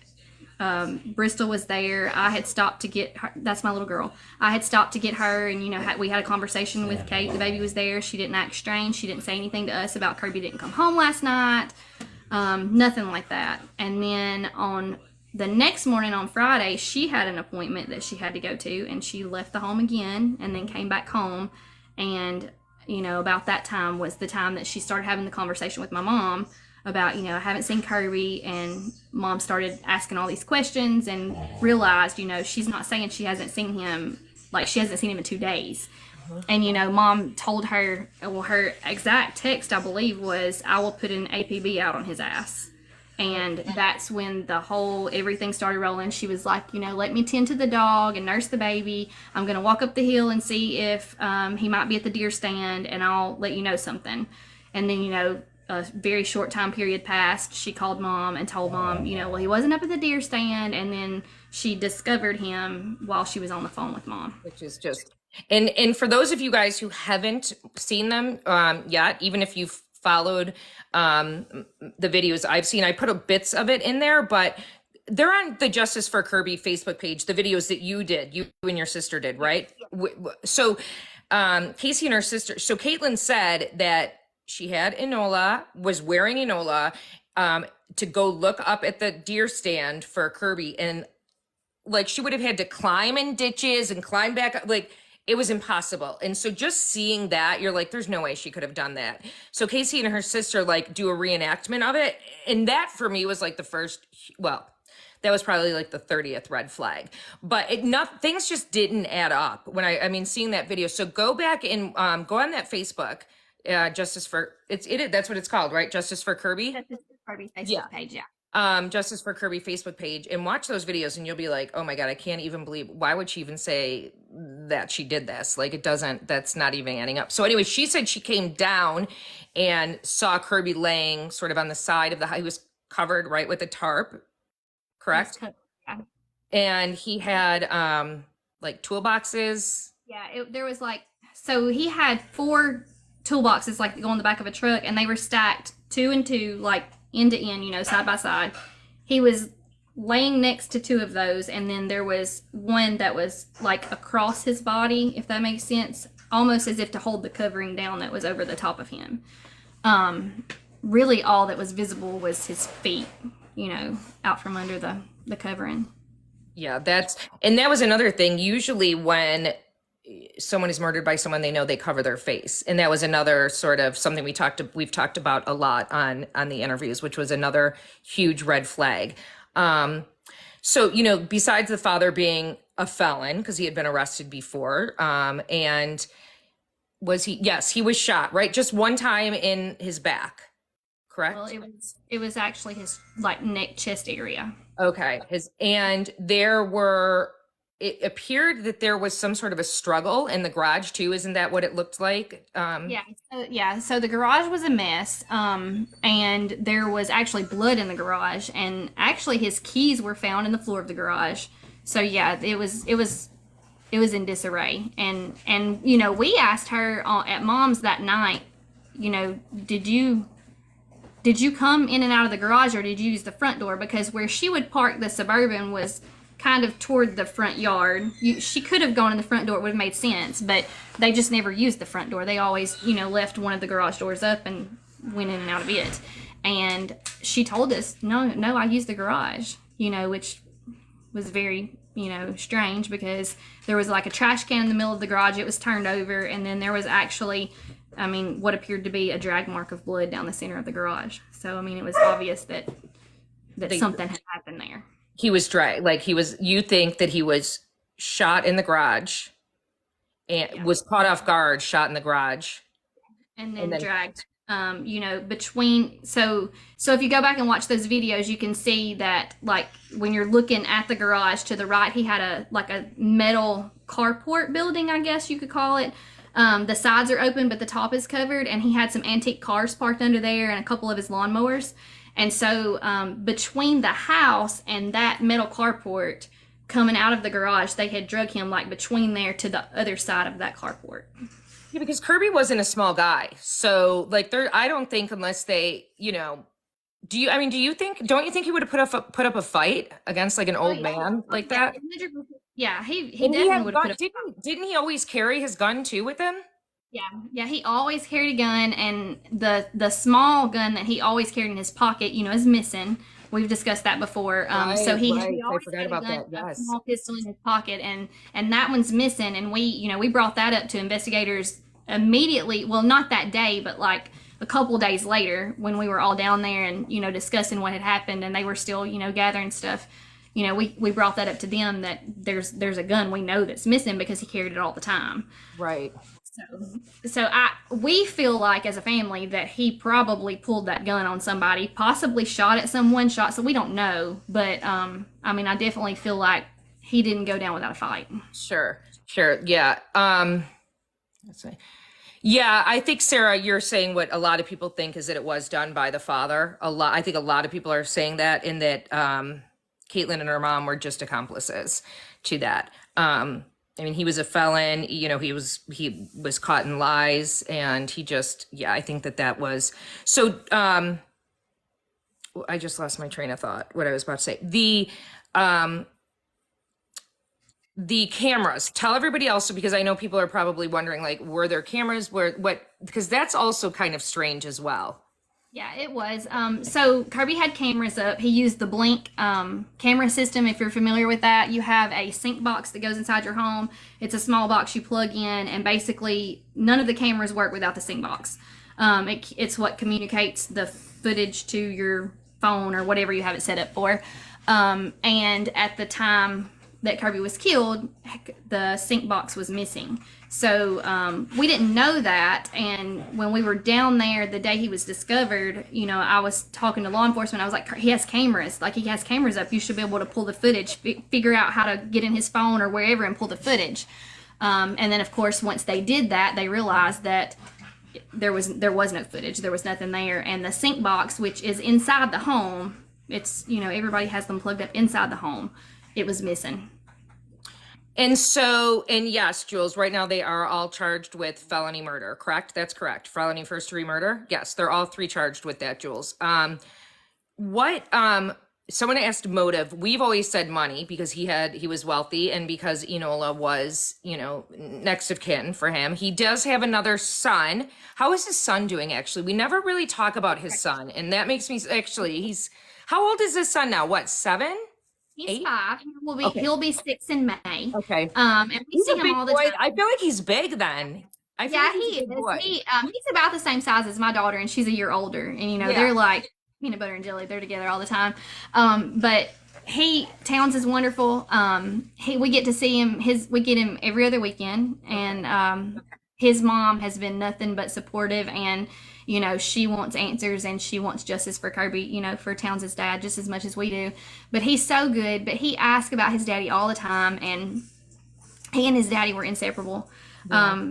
Bristol was there. I had stopped to get her. That's my little girl. I had stopped to get her, and you know, we had a conversation with Kate. The baby was there. She didn't act strange. She didn't say anything to us about Kirby didn't come home last night. Nothing like that. And then on the next morning on Friday, she had an appointment that she had to go to, and she left the home again, and then came back home. And you know, about that time was the time that she started having the conversation with my mom about, you know, I haven't seen Kirby, and Mom started asking all these questions and realized, you know, she's not saying she hasn't seen him, like she hasn't seen him in 2 days. And, you know, Mom told her, well, her exact text, I believe, was, I will put an APB out on his ass. And that's when everything started rolling. She was like, you know, let me tend to the dog and nurse the baby. I'm going to walk up the hill and see if he might be at the deer stand, and I'll let you know something. And then, you know, a very short time period passed. She called Mom and told Mom, you know, well, he wasn't up at the deer stand. And then she discovered him while she was on the phone with Mom. Which is just, and for those of you guys who haven't seen them yet, even if you've followed the videos I've seen, I put a bits of it in there, but they're on the Justice for Kirby Facebook page, the videos that you and your sister did, right? So Kaysie and her sister, so Caitlin said that she had Enola, was wearing Enola to go look up at the deer stand for Kirby. And like she would have had to climb in ditches and climb back up. Like it was impossible. And so just seeing that, you're like, there's no way she could have done that. So Kaysie and her sister like do a reenactment of it. And that for me was like the first, well, that was probably like the 30th red flag, but things just didn't add up when I mean, seeing that video. So go back and go on that Facebook Justice for that's what it's called, right? Justice for Kirby. That's his Kirby Yeah. Facebook page. Yeah. Justice for Kirby Facebook page, and watch those videos and you'll be like, oh my God, I can't even believe, why would she even say that she did this? Like that's not even adding up. So anyway, she said she came down and saw Kirby laying sort of on the side of the house. He was covered, right, with a tarp, correct? Yeah. And he had like toolboxes. Yeah, there was like, so he had 4 toolboxes like go on the back of a truck, and they were stacked 2 and 2, like end to end, side by side. He was laying next to 2 of those, and then there was one that was like across his body, if that makes sense, almost as if to hold the covering down that was over the top of him. Really all that was visible was his feet, out from under the covering. Yeah, that was another thing. Usually when someone is murdered by someone they know, they cover their face, and that was another sort of something we've talked about a lot on the interviews, which was another huge red flag. So besides the father being a felon because he had been arrested before, and was he? Yes, he was shot, right, just one time in his back, correct? Well, it was actually his like neck chest area. Okay, it appeared that there was some sort of a struggle in the garage too. Isn't that what it looked like? So the garage was a mess, and there was actually blood in the garage, and actually his keys were found in the floor of the garage. So yeah, it was in disarray, and we asked her at Mom's that night, did you come in and out of the garage, or did you use the front door? Because where she would park the Suburban was kind of toward the front yard. She could have gone in the front door, it would have made sense, but they just never used the front door. They always, left one of the garage doors up and went in and out of it. And she told us, no, I used the garage, which was very, strange, because there was like a trash can in the middle of the garage. It was turned over, and then there was actually, what appeared to be a drag mark of blood down the center of the garage. So, it was obvious that something had happened there. He was you think that he was shot in the garage and was caught off guard, shot in the garage. And then dragged, between, so if you go back and watch those videos, you can see that, like, when you're looking at the garage to the right, he had a metal carport building, I guess you could call it. The sides are open, but the top is covered, and he had some antique cars parked under there and a couple of his lawnmowers. And so between the house and that metal carport coming out of the garage, they had drug him like between there to the other side of that carport. Yeah, because Kirby wasn't a small guy. So I don't think, unless they, don't you think he would have put up a fight against like an old man like that? Yeah, he definitely would have put up. Didn't he always carry his gun too with him? Yeah, he always carried a gun, and the small gun that he always carried in his pocket, is missing. We've discussed that before. So he always I forgot about that. Yes. A small pistol in his pocket, and that one's missing. And we brought that up to investigators immediately. Well, not that day, but like a couple days later, when we were all down there and discussing what had happened, and they were still gathering stuff. We brought that up to them, that there's a gun we know that's missing because he carried it all the time. Right. So we feel like as a family that he probably pulled that gun on somebody, possibly shot at someone, so we don't know. But I definitely feel like he didn't go down without a fight. Sure. Yeah. Let's see. Yeah, I think, Sarah, you're saying what a lot of people think is that it was done by the father. I think a lot of people are saying that, in that Caitlin and her mom were just accomplices to that. He was a felon, he was caught in lies, and I think that was, so, I just lost my train of thought, what I was about to say. The cameras, tell everybody else, because I know people are probably wondering, like, were there cameras, because that's also kind of strange as well. Yeah, it was. So Kirby had cameras up. He used the Blink camera system. If you're familiar with that, you have a sync box that goes inside your home. It's a small box you plug in, and basically none of the cameras work without the sync box. It's what communicates the footage to your phone or whatever you have it set up for. And at the time that Kirby was killed, the sink box was missing. So we didn't know that. And when we were down there the day he was discovered, you know, I was talking to law enforcement. I was like, he has cameras. Like, he has cameras up. You should be able to pull the footage, figure out how to get in his phone or wherever and pull the footage. And then, of course, once they did that, they realized that there was no footage. There was nothing there. And the sink box, which is inside the home, it's, you know, everybody has them plugged up inside the home. It was missing. And so, and yes, Jules, right now they are all charged with felony murder, correct? That's correct. Felony first degree murder. Yes, they're all three charged with that, Jules. Someone asked motive. We've always said money because he was wealthy and because Enola was, you know, next of kin for him. He does have another son. How is his son doing, actually? We never really talk about his son. And that makes me, actually, how old is his son now? What, 7? He's 8? 5. He'll be 6 in May. Okay. And we He's see a him big all the boy. time. I feel like he's big then. I feel Yeah, like he he's a is. big boy. He's about the same size as my daughter, and she's a year older. And, you know, Yeah. they're like peanut butter and jelly. They're together all the time. But Towns is wonderful. We get to see him. We get him every other weekend, and his mom has been nothing but supportive, and you know, she wants answers and she wants justice for Kirby, you know, for Towns' dad just as much as we do. But he's so good. But he asks about his daddy all the time, and he and his daddy were inseparable. Yeah.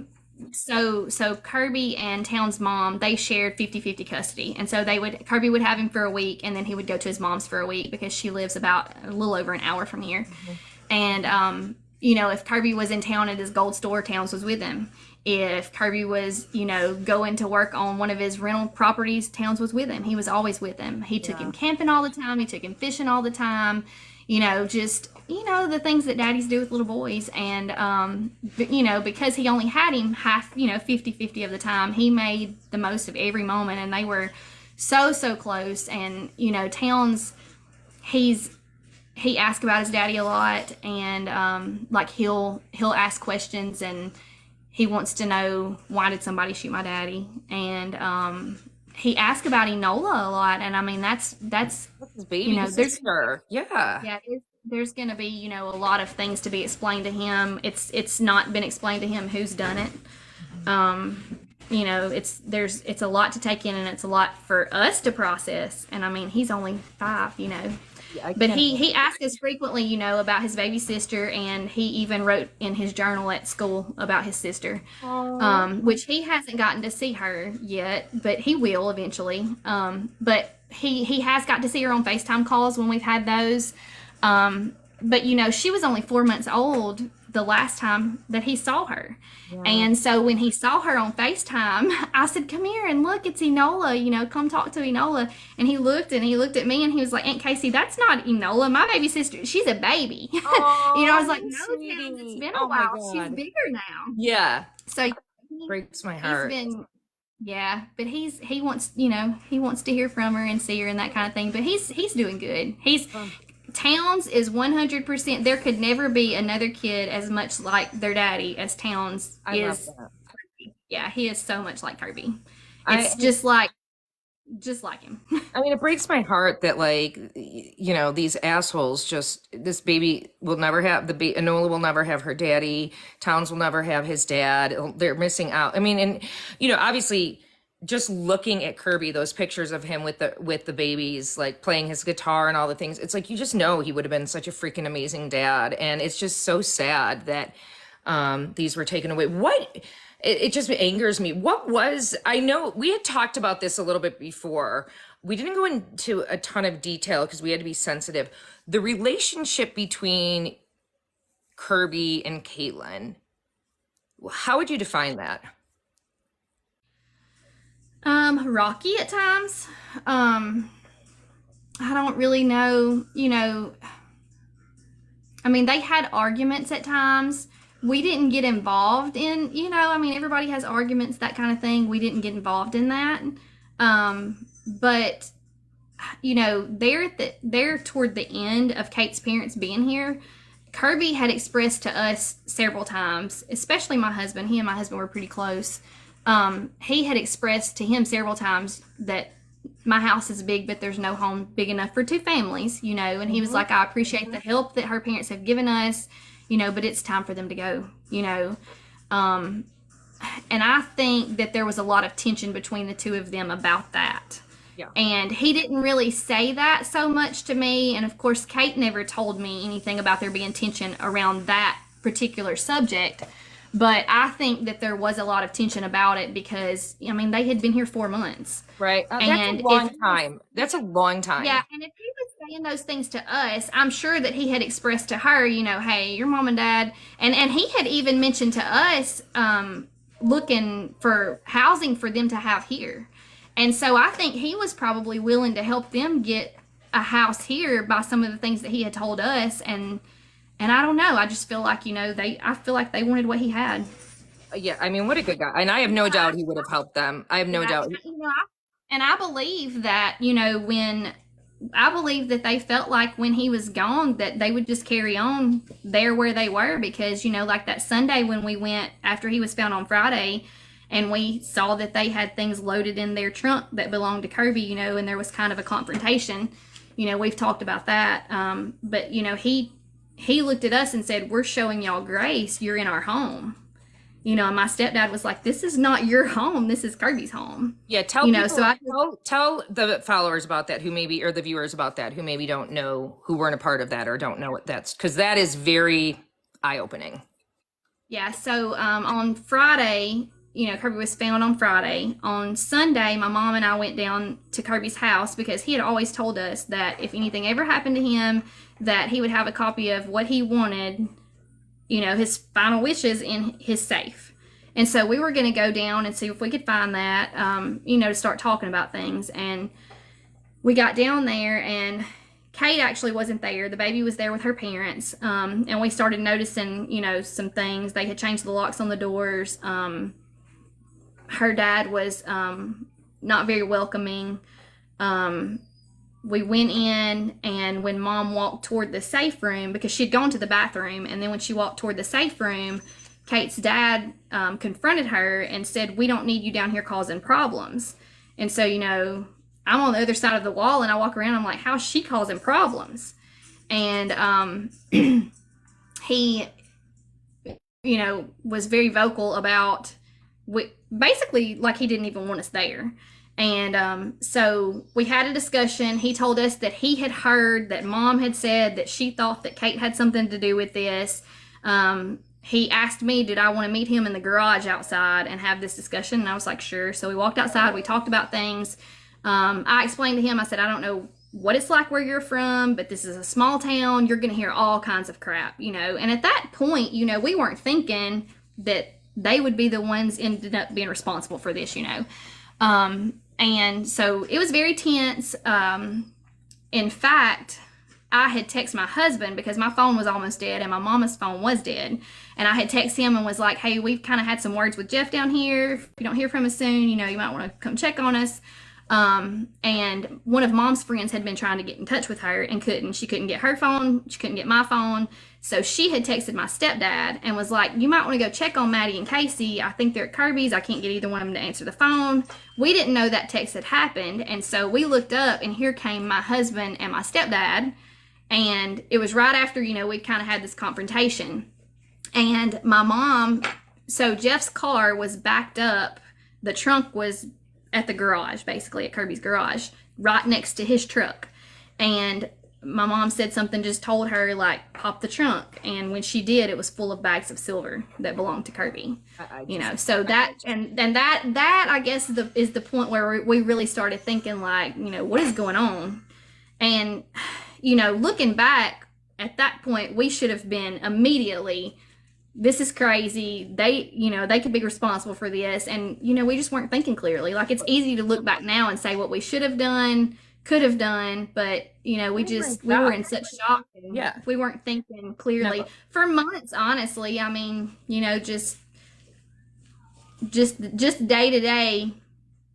So Kirby and Towns' mom, they shared 50-50 custody. And so Kirby would have him for a week, and then he would go to his mom's for a week because she lives about a little over an hour from here. Mm-hmm. And, you know, if Kirby was in town at his gold store, Towns was with him. If Kirby was, you know, going to work on one of his rental properties, Towns was with him. He was always with him. He took him camping all the time. He took him fishing all the time. You know, just, you know, the things that daddies do with little boys. And, you know, because he only had him half, you know, 50-50 of the time, he made the most of every moment. And they were so, so close. And, you know, Towns, he asks about his daddy a lot. And, like, he'll ask questions, and he wants to know, why did somebody shoot my daddy? And, he asked about Enola a lot, and I mean that's his baby, you know, sister. There's going to be, you know, a lot of things to be explained to him. It's not been explained to him who's done it. You know, it's a lot to take in, and it's a lot for us to process. And I mean, he's only 5, you know. Yeah, but he asks us frequently, you know, about his baby sister, and he even wrote in his journal at school about his sister, which he hasn't gotten to see her yet, but he will eventually. But he has got to see her on FaceTime calls when we've had those. But, you know, she was only 4 months old the last time that he saw her. Yeah. And so when he saw her on FaceTime, I said, come here and look, it's Enola, you know, come talk to Enola. And he looked at me, and he was like, Aunt Kaysie, that's not Enola. My baby sister, she's a baby. Oh, you know, I was like, no, it's been a while. She's bigger now. Yeah. So breaks my heart. Yeah, but he wants, you know, he wants to hear from her and see her and that kind of thing. But he's doing good. Towns is 100%. There could never be another kid as much like their daddy as Towns is. Yeah, he is so much like Kirby. It's just like him. I mean, it breaks my heart that, like, you know, these assholes this baby will never have Enola will never have her daddy. Towns will never have his dad. They're missing out. I mean, and, you know, obviously, just looking at Kirby, those pictures of him with the babies, like playing his guitar and all the things, it's like, you just know he would have been such a freaking amazing dad. And it's just so sad that these were taken away. It just angers me. I know we had talked about this a little bit before. We didn't go into a ton of detail because we had to be sensitive. The relationship between Kirby and Caitlin, how would you define that? Rocky at times. I don't really know, you know, I mean, they had arguments at times. We didn't get involved in, you know, I mean, everybody has arguments, that kind of thing. We didn't get involved in that. But, you know, they're toward the end of Kate's parents being here. Kirby had expressed to us several times, especially my husband. He and my husband were pretty close. He had expressed to him several times that my house is big, but there's no home big enough for two families, you know. And he was Mhm. like, I appreciate the help that her parents have given us, you know, but it's time for them to go, you know. Um, and I think that there was a lot of tension between the two of them about that. Yeah. And he didn't really say that so much to me. And of course, Kate never told me anything about there being tension around that particular subject. But I think that there was a lot of tension about it because, I mean, they had been here 4 months. Right. That's a And if long time. That's a long yeah, time. and if he was saying those things to us, I'm sure that he had expressed to her, you know, hey, your mom and dad, and he had even mentioned to us looking for housing for them to have here. And so I think he was probably willing to help them get a house here by some of the things that he had told us. And I don't know, I just feel like, you know, I feel like they wanted what he had. Yeah, I mean, what a good guy. And I have no doubt he would have helped them. I have no Yeah, doubt. you know, and I believe that, you know, when I believe that they felt like when he was gone that they would just carry on there where they were because, you know, like that Sunday when we went after he was found on Friday and we saw that they had things loaded in their trunk that belonged to Kirby, you know, and there was kind of a confrontation. You know, we've talked about that. But you know, he looked at us and said, "We're showing y'all grace. You're in our home." You know, and my stepdad was like, "This is not your home. This is Kirby's home." Yeah, tell You know, so people, I tell the followers about that who maybe, or the viewers about that who maybe don't know, who weren't a part of that or don't know what that's, because that is very eye-opening. Yeah, so on Friday, you know, Kirby was found on Friday. On Sunday, my mom and I went down to Kirby's house because he had always told us that if anything ever happened to him, that he would have a copy of what he wanted, you know, his final wishes in his safe. And so we were going to go down and see if we could find that, you know, to start talking about things. And we got down there and Kate actually wasn't there. The baby was there with her parents. And we started noticing, you know, some things. They had changed the locks on the doors. Her dad was not very welcoming. We went in, and when mom walked toward the safe room, because she'd gone to the bathroom, and then when she walked toward the safe room, Kate's dad confronted her and said, "We don't need you down here causing problems." And so, you know, I'm on the other side of the wall, and I walk around, I'm like, how's she causing problems? And he, you know, was very vocal about, basically, like he didn't even want us there. And so we had a discussion. He told us that he had heard that mom had said that she thought that Kate had something to do with this. He asked me, did I want to meet him in the garage outside and have this discussion? And I was like, sure. So we walked outside. We talked about things. I explained to him, I said, I don't know what it's like where you're from, but this is a small town. You're going to hear all kinds of crap, you know. And at that point, you know, we weren't thinking that they would be the ones ended up being responsible for this, you know. And so it was very tense. In fact, I had texted my husband because my phone was almost dead and my mama's phone was dead. And I had texted him and was like, hey, we've kind of had some words with Jeff down here. If you don't hear from us soon, you know, you might want to come check on us. And one of mom's friends had been trying to get in touch with her and couldn't. She couldn't get her phone. She couldn't get my phone. So she had texted my stepdad and was like, you might want to go check on Maddie and Kaysie. I think they're at Kirby's. I can't get either one of them to answer the phone. We didn't know that text had happened. And so we looked up and here came my husband and my stepdad. And it was right after, you know, we'd kind of had this confrontation. And my mom, so Jeff's car was backed up. The trunk was at the garage, basically at Kirby's garage, right next to his truck. And my mom said something, just told her, like, pop the trunk. And when she did, it was full of bags of silver that belonged to Kirby. You know, so that, and that I guess is the point where we really started thinking, like, you know, what is going on? And, you know, looking back at that point, we should have been immediately, this is crazy. They, you know, they could be responsible for this. And, you know, we just weren't thinking clearly. Like, it's easy to look back now and say what we should have done, could have done, but, you know, we were in such shock. Yeah. We weren't thinking clearly No. for months, honestly. I mean, you know, just day to day,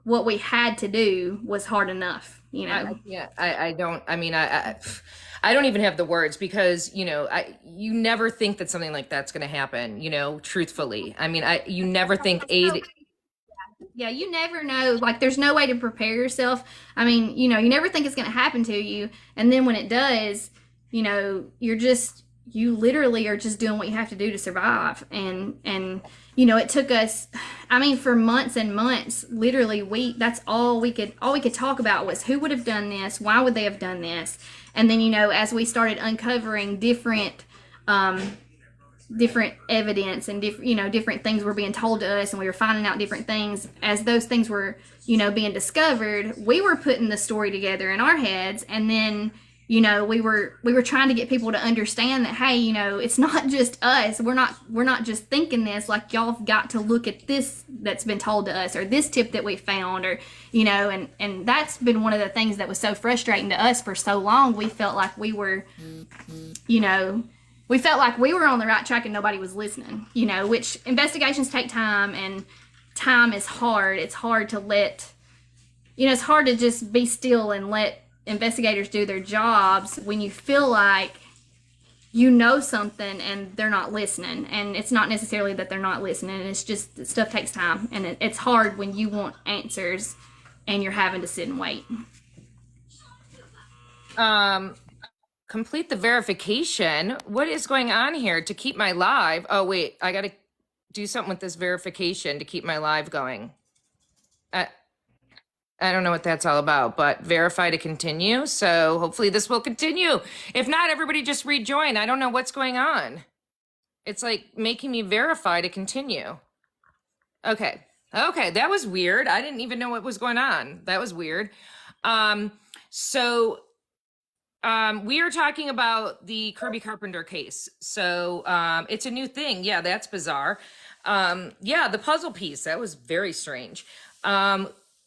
what we had to do was hard enough, you know. I don't, I mean, I don't even have the words because, you know, you never think that something like that's going to happen, you know, truthfully. I mean, you never think Yeah, you never know. Like, there's no way to prepare yourself. I mean, you never think it's going to happen to you. And then when it does, you literally are just doing what you have to do to survive. It took us, I mean, for months and months, literally, that's all we could talk about was who would have done this? Why would they have done this? And then, as we started uncovering different evidence and different things were being told to us, and we were finding out different things as those things were being discovered. We were putting the story together in our heads, and then we were trying to get people to understand that, hey, it's not just us. We're not just thinking this. Like, y'all have got to look at this that's been told to us, or this tip that we found, or and that's been one of the things that was so frustrating to us for so long. We felt like we were we felt like we were on the right track and nobody was listening, which investigations take time, and time is hard. It's hard to it's hard to just be still and let investigators do their jobs when you feel like something and they're not listening. And it's not necessarily that they're not listening. It's just stuff takes time, and it's hard when you want answers and you're having to sit and wait. Complete the verification. What is going on here to keep my live? Oh, wait, I got to do something with this verification to keep my live going. I don't know what that's all about, but verify to continue. So hopefully this will continue. If not, everybody just rejoin. I don't know what's going on. It's like making me verify to continue. Okay. Okay, that was weird. I didn't even know what was going on. That was weird. We are talking about the Kirby Carpenter case. So it's a new thing. Yeah, that's bizarre. Yeah, the puzzle piece, that was very strange.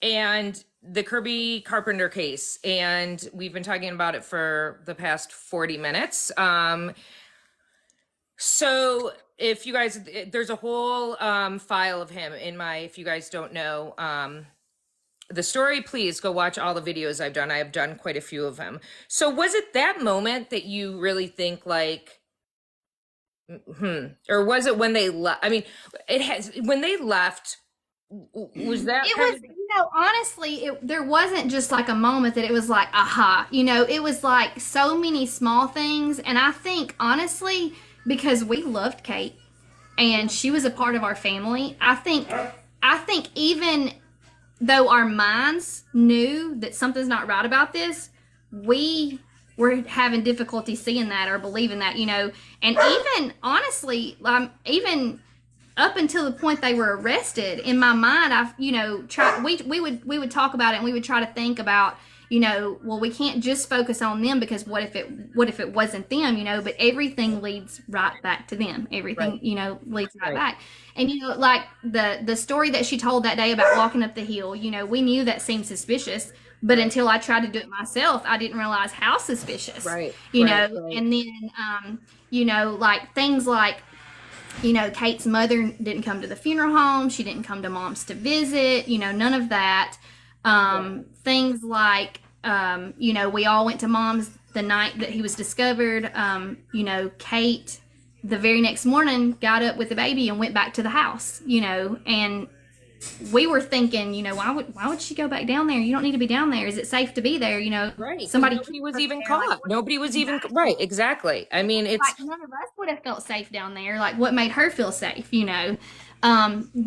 And the Kirby Carpenter case, and we've been talking about it for the past 40 minutes. So if you guys, there's a whole file of him in my, if you guys don't know, the story, please go watch all the videos I've done. I have done quite a few of them. So was it that moment that you really think like, or was it when they left? I mean, when they left, was that It kind was, honestly, there wasn't just like a moment that it was like, aha, it was like so many small things. And I think, honestly, because we loved Kate and she was a part of our family, I think even though our minds knew that something's not right about this, we were having difficulty seeing that or believing that, and even honestly, even up until the point they were arrested, in my mind, we would talk about it, and we would try to think about, well, we can't just focus on them, because what if it wasn't them, but everything leads right back to them. Everything, Right. leads right Right. back. And, like the story that she told that day about walking up the hill, we knew that seemed suspicious, but until I tried to do it myself, I didn't realize how suspicious, Right. Right. Right. And then, like things like, Kate's mother didn't come to the funeral home. She didn't come to Mom's to visit, none of that. Things like, we all went to Mom's the night that he was discovered. Kate, the very next morning, got up with the baby and went back to the house, and we were thinking, why would she go back down there? You don't need to be down there. Is it safe to be there? Right. Somebody Nobody was even there, like, caught. Nobody was even, right. Exactly. I mean, it's, like none of us would have felt safe down there. Like, what made her feel safe,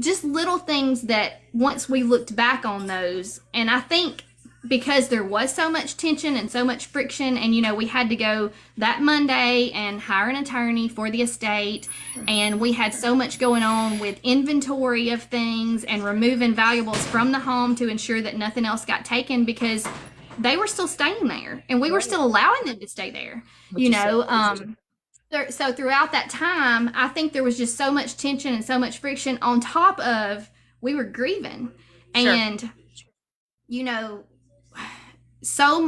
just little things that once we looked back on those, and I think because there was so much tension and so much friction, and we had to go that Monday and hire an attorney for the estate, and we had so much going on with inventory of things and removing valuables from the home to ensure that nothing else got taken, because they were still staying there and we were still allowing them to stay there, which is so crazy. so throughout that time, I think there was just so much tension and so much friction, on top of we were grieving. Sure. And so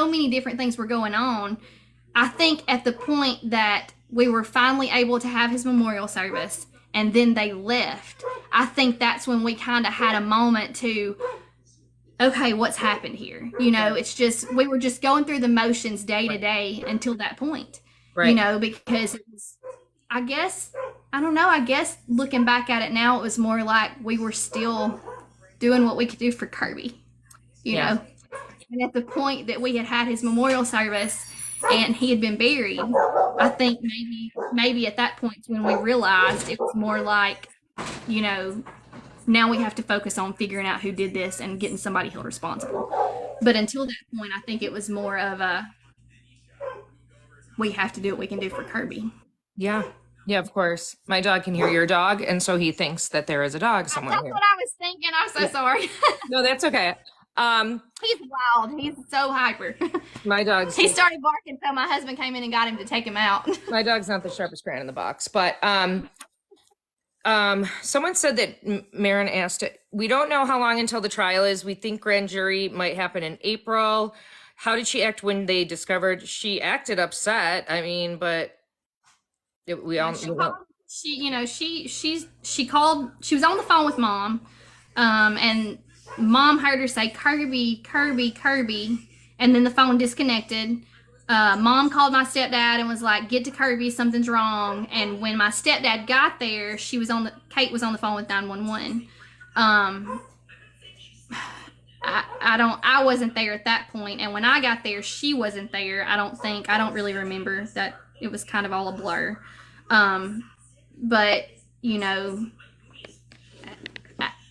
many different things were going on. I think at the point that we were finally able to have his memorial service and then they left, I think that's when we kind of had a moment to, okay, what's happened here? It's just, we were just going through the motions day to day until that point, Right. because it was, I don't know, I guess looking back at it now, it was more like we were still doing what we could do for Kirby, you Yeah. know. And at the point that we had his memorial service and he had been buried, I think maybe at that point when we realized it was more like, you know, now we have to focus on figuring out who did this and getting somebody held responsible. But until that point, I think it was more of a, we have to do what we can do for Kirby. Yeah. Yeah, of course. My dog can hear your dog, and so he thinks that there is a dog somewhere That's here. what I was thinking. I'm so sorry. No, that's okay. He's wild. He's so hyper. My dog's He started barking, so my husband came in and got him to take him out. my dog's not the sharpest crayon in the box, but someone said that Marin asked it. We don't know how long until the trial is. We think grand jury might happen in April. How did she act when they discovered? She acted upset. I mean, but we all She called. She was on the phone with mom, and mom heard her say Kirby, Kirby, Kirby, and then the phone disconnected. Mom called my stepdad and was like, "Get to Kirby, something's wrong." And when my stepdad got there, Kate was on the phone with 911. I wasn't there at that point, and when I got there, she wasn't there. I don't really remember that. It was kind of all a blur. But you know,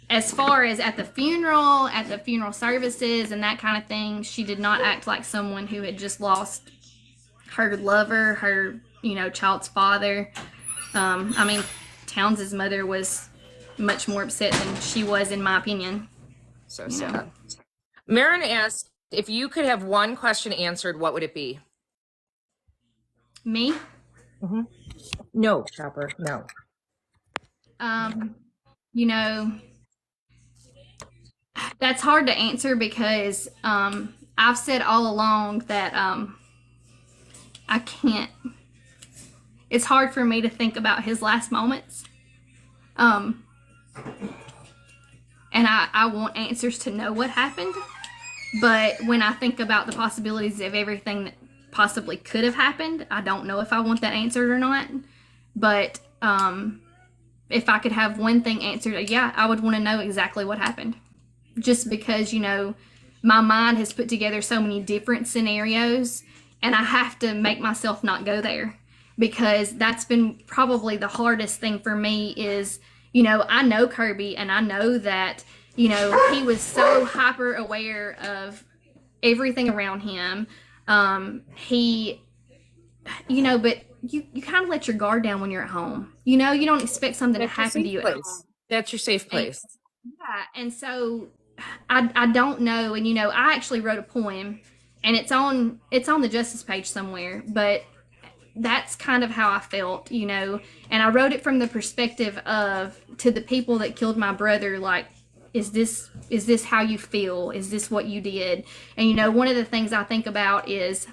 as far as at the funeral services and that kind of thing, she did not act like someone who had just lost her lover, her, child's father. I mean, Towns' mother was much more upset than she was, in my opinion. So sad. Marin asked, if you could have one question answered, what would it be? Me? Mm-hmm. No, Chopper, no. That's hard to answer because I've said all along that I can't. It's hard for me to think about his last moments. And I want answers to know what happened. But when I think about the possibilities of everything that possibly could have happened, I don't know if I want that answered or not. But if I could have one thing answered, yeah, I would want to know exactly what happened. Just because, my mind has put together so many different scenarios, and I have to make myself not go there, because that's been probably the hardest thing for me is, I know Kirby, and I know that, he was so hyper aware of everything around him. But you kind of let your guard down when you're at home. You don't expect something to happen to you at home. That's your safe place. And so I don't know. And, I actually wrote a poem, and it's on the Justice page somewhere, but that's kind of how I felt, and I wrote it from the perspective of, to the people that killed my brother, like, is this how you feel? Is this what you did? And, one of the things I think about is,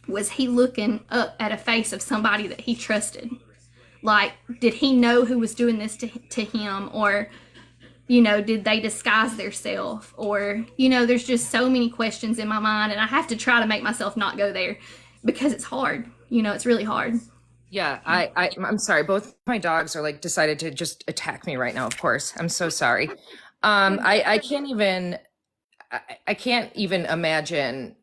was he looking up at a face of somebody that he trusted? Like, did he know who was doing this to him? Or, did they disguise their self? Or, there's just so many questions in my mind, and I have to try to make myself not go there because it's hard. It's really hard. Yeah, I'm sorry. Both my dogs are like decided to just attack me right now. Of course, I'm so sorry. I can't even imagine.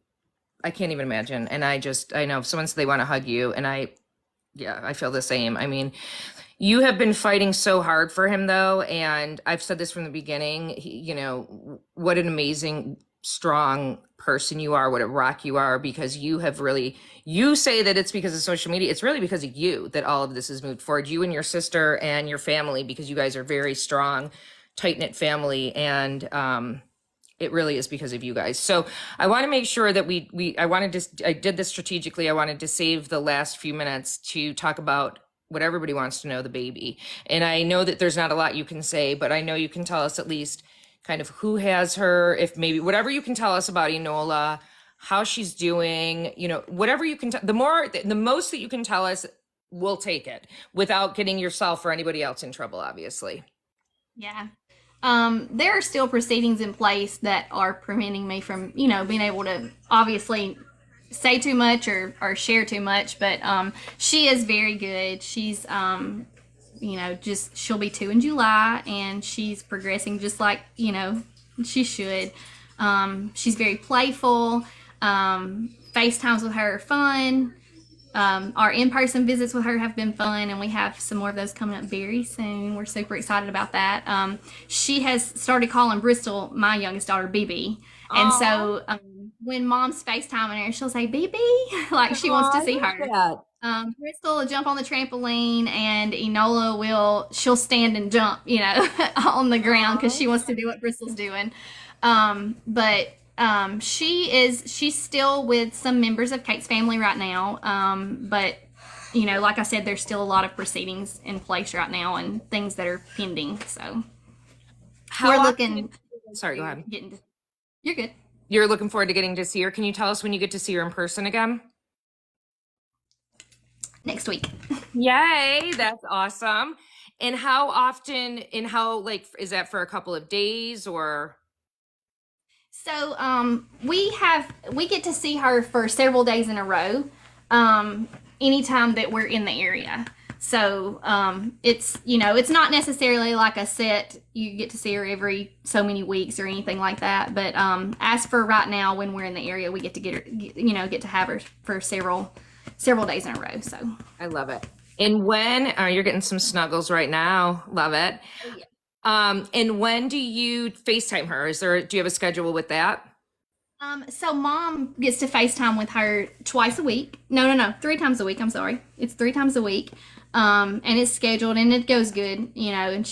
I can't even imagine. And I know if someone said they want to hug you, and I feel the same. I mean, you have been fighting so hard for him, though, and I've said this from the beginning. What an amazing, strong person you are, what a rock you are, because you say that it's because of social media. It's really because of you that all of this has moved forward. You and your sister and your family, because you guys are very strong, tight-knit family, and it really is because of you guys. So I want to make sure that I did this strategically. I wanted to save the last few minutes to talk about what everybody wants to know, the baby. And I know that there's not a lot you can say, but I know you can tell us at least kind of who has her, if maybe whatever you can tell us about Enola, how she's doing, whatever you can the most that you can tell us, we'll take it without getting yourself or anybody else in trouble, obviously. Yeah. There are still proceedings in place that are preventing me from, being able to obviously say too much or share too much, but she is very good. She's just she'll be 2 in July, and she's progressing just like she should. She's very playful. FaceTimes with her are fun. Our in-person visits with her have been fun, and we have some more of those coming up very soon. We're super excited about that. She has started calling Bristol, my youngest daughter, BB. And so when mom's FaceTiming her, she'll say, BB, like she wants to see her. Bristol will jump on the trampoline, and she'll stand and jump, on the ground because she wants to do what Bristol's doing. But she's still with some members of Kate's family right now. But like I said, there's still a lot of proceedings in place right now and things that are pending. So Sorry, go ahead. You're good. You're looking forward to getting to see her. Can you tell us when you get to see her in person again? Next week. Yay, that's awesome. And how often, is that for a couple of days or? So we get to see her for several days in a row, anytime that we're in the area. So it's not necessarily like a set, you get to see her every so many weeks or anything like that. But as for right now, when we're in the area, we get to get to have her for several days in a row. So I love it. And when you're getting some snuggles right now, love it. Oh, yeah. And when do you FaceTime her? Do you have a schedule with that? So mom gets to FaceTime with her twice a week. No, 3 times a week. I'm sorry. It's 3 times a week. And it's scheduled and it goes good, and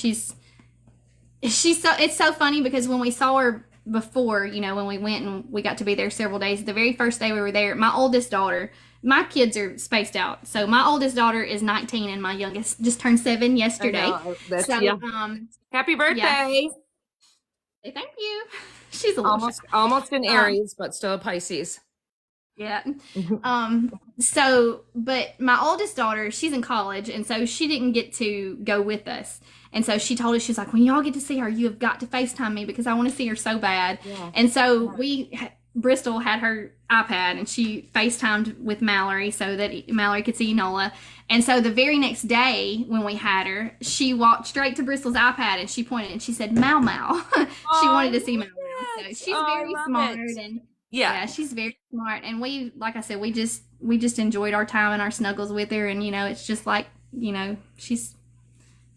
it's so funny because when we saw her before, when we went and we got to be there several days, the very first day we were there, my oldest daughter, my kids are spaced out. So my oldest daughter is 19 and my youngest just turned 7 yesterday. Happy birthday. Yeah. Thank you. She's a little almost an Aries, but still a Pisces. Yeah. But my oldest daughter, she's in college, and so she didn't get to go with us. And so she told us, she's like, when y'all get to see her, you have got to FaceTime me because I want to see her so bad. Yeah. And so Bristol had her iPad, and she FaceTimed with Mallory so that Mallory could see Enola. And so the very next day when we had her, she walked straight to Bristol's iPad and she pointed and she said, Mau Mau. She wanted to see Mau Mau. So she's very smart. And yeah, she's very smart. And like I said, we just enjoyed our time and our snuggles with her. And, it's just like,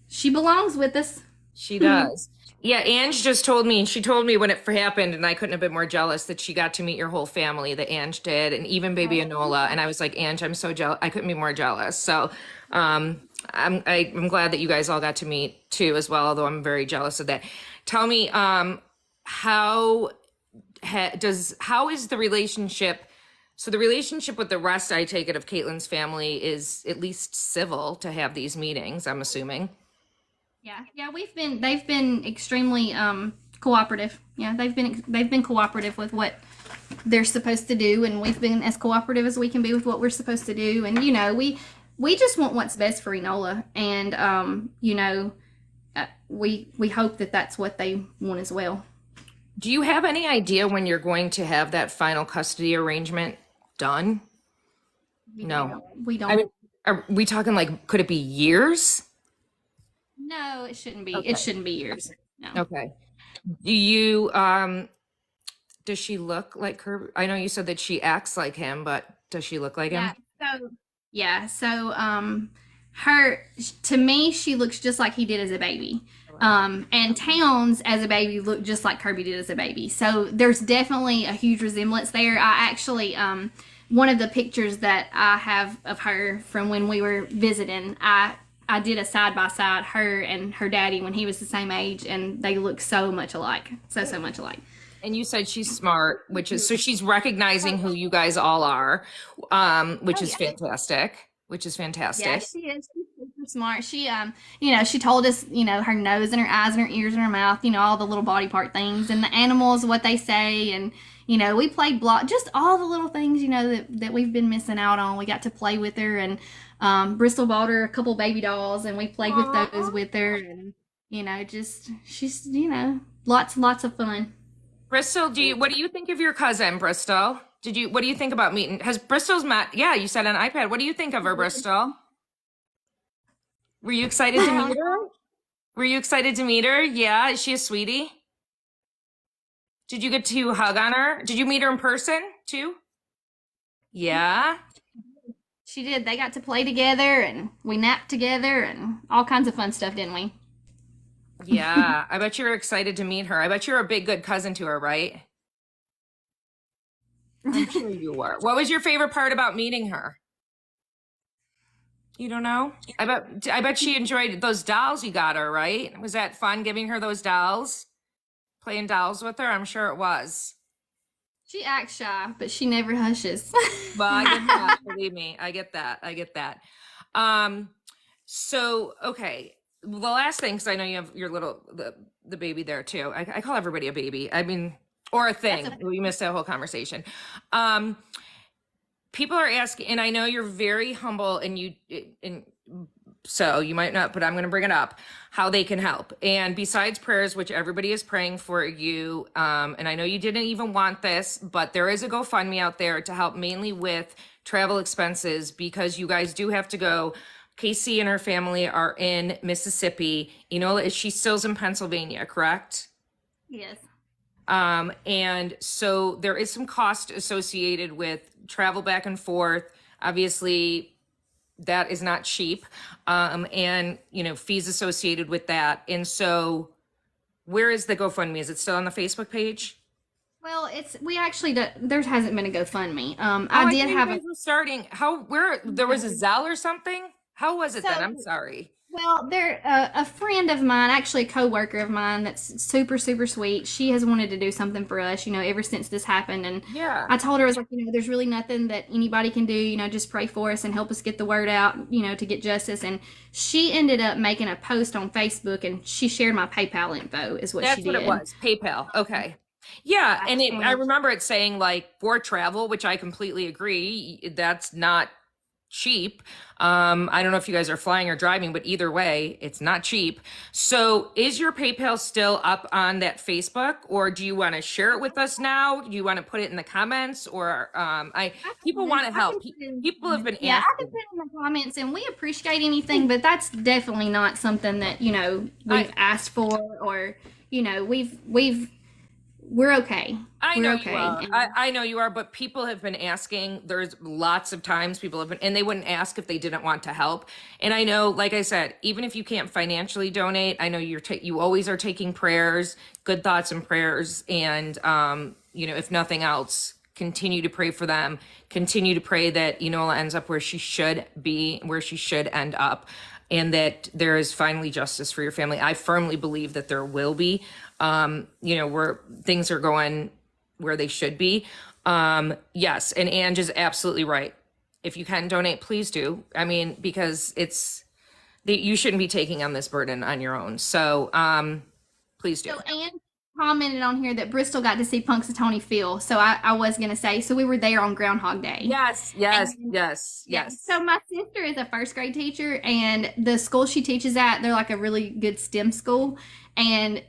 she belongs with us. She does. Yeah, Ange just told me, and she told me when it happened, and I couldn't have been more jealous that she got to meet your whole family, that Ange did, and even baby Enola. And I was like, Ange, I'm so jealous. I couldn't be more jealous. So I'm glad that you guys all got to meet too as well, although I'm very jealous of that. Tell me, how is the relationship? So the relationship with the rest, I take it, of Caitlin's family is at least civil to have these meetings, I'm assuming. Yeah, they've been extremely cooperative. Yeah, they've been cooperative with what they're supposed to do, and we've been as cooperative as we can be with what we're supposed to do. And we just want what's best for Enola, and we hope that that's what they want as well. Do you have any idea when you're going to have that final custody arrangement done? No, we don't. I mean, are we talking could it be years? No, it shouldn't be. Okay. It shouldn't be years. No. Okay. Do you, does she look like Kirby? I know you said that she acts like him, but does she look like him? So, to me, she looks just like he did as a baby. And Towns as a baby looked just like Kirby did as a baby. So there's definitely a huge resemblance there. I actually, one of the pictures that I have of her from when we were visiting, I did a side-by-side, her and her daddy when he was the same age, and they look so much alike. So much alike. And you said she's smart, so she's recognizing who you guys all are, which is fantastic. Yeah, she is. She's super smart. She, she told us, her nose and her eyes and her ears and her mouth, all the little body part things, and the animals, what they say, and, we played block, just all the little things, that we've been missing out on. We got to play with her, and Bristol bought her a couple baby dolls, and we played with those with her, and she's lots of fun. Bristol, what do you think of your cousin, Bristol? What do you think about meeting? Has Bristol's met? Yeah, you said on iPad. What do you think of her, Bristol? Were you excited to meet her? Were you excited to meet her? Yeah, is she a sweetie? Did you get to hug on her? Did you meet her in person too? Yeah. She did. They got to play together and we napped together and all kinds of fun stuff, didn't we? Yeah. I bet you're excited to meet her. I bet you're a big good cousin to her, right? I'm sure you were. What was your favorite part about meeting her? You don't know? I bet she enjoyed those dolls you got her, right? Was that fun giving her those dolls? Playing dolls with her? I'm sure it was. She acts shy, but she never hushes. Well, I get that. Believe me, I get that. I get that. Um, so okay. The last thing, because I know you have your little the baby there too. I call everybody a baby. I mean, or a thing. We missed that whole conversation. Um, People are asking, and I know you're very humble, and so you might not, but I'm going to bring it up, how they can help. And besides prayers, which everybody is praying for you, and I know you didn't even want this, but there is a GoFundMe out there to help mainly with travel expenses because you guys do have to go. Kaysie and her family are in Mississippi. Enola, she still's in Pennsylvania, correct? Yes. And so there is some cost associated with travel back and forth. Obviously, that is not cheap. And fees associated with that. And so where is the GoFundMe? Is it still on the Facebook page? Well, we actually there hasn't been a GoFundMe. Oh, I I did thought you have guys were starting. Where there was a Zelle or something? How was it then? So I'm sorry. Well, there a friend of mine, actually a coworker of mine, that's super super sweet. She has wanted to do something for us, ever since this happened, and Yeah. I told her I was like, there's really nothing that anybody can do, just pray for us and help us get the word out, to get justice. And she ended up making a post on Facebook, and she shared my PayPal info, is what That's she did. what it was. PayPal. Okay. Yeah, and I remember it saying like for travel, which I completely agree. That's not cheap. I don't know if you guys are flying or driving, but either way, it's not cheap. So is your PayPal still up on that Facebook, or do you want to share it with us now? Do you want to put it in the comments, or people want to help. People have been Yeah, I can asking. put it in the comments, and we appreciate anything, but that's definitely not something that we've asked for, or we're okay. I We're know okay. you are. I know you are, but people have been asking. There's lots of times people have been, and they wouldn't ask if they didn't want to help. And I know, like I said, even if you can't financially donate, I know you always are taking prayers, good thoughts and prayers, and if nothing else, continue to pray for them. Continue to pray that Enola ends up where she should be, where she should end up, and that there is finally justice for your family. I firmly believe that there will be. Where things are going where they should be. Yes, and Ange is absolutely right. If you can donate, please do. I mean, because you shouldn't be taking on this burden on your own. So please do. So Anne commented on here that Bristol got to see Punxsutawney Phil. So I was gonna say, so we were there on Groundhog Day. Yes. Yeah. Yes. So my sister is a first grade teacher, and the school she teaches at, they're like a really good STEM school. And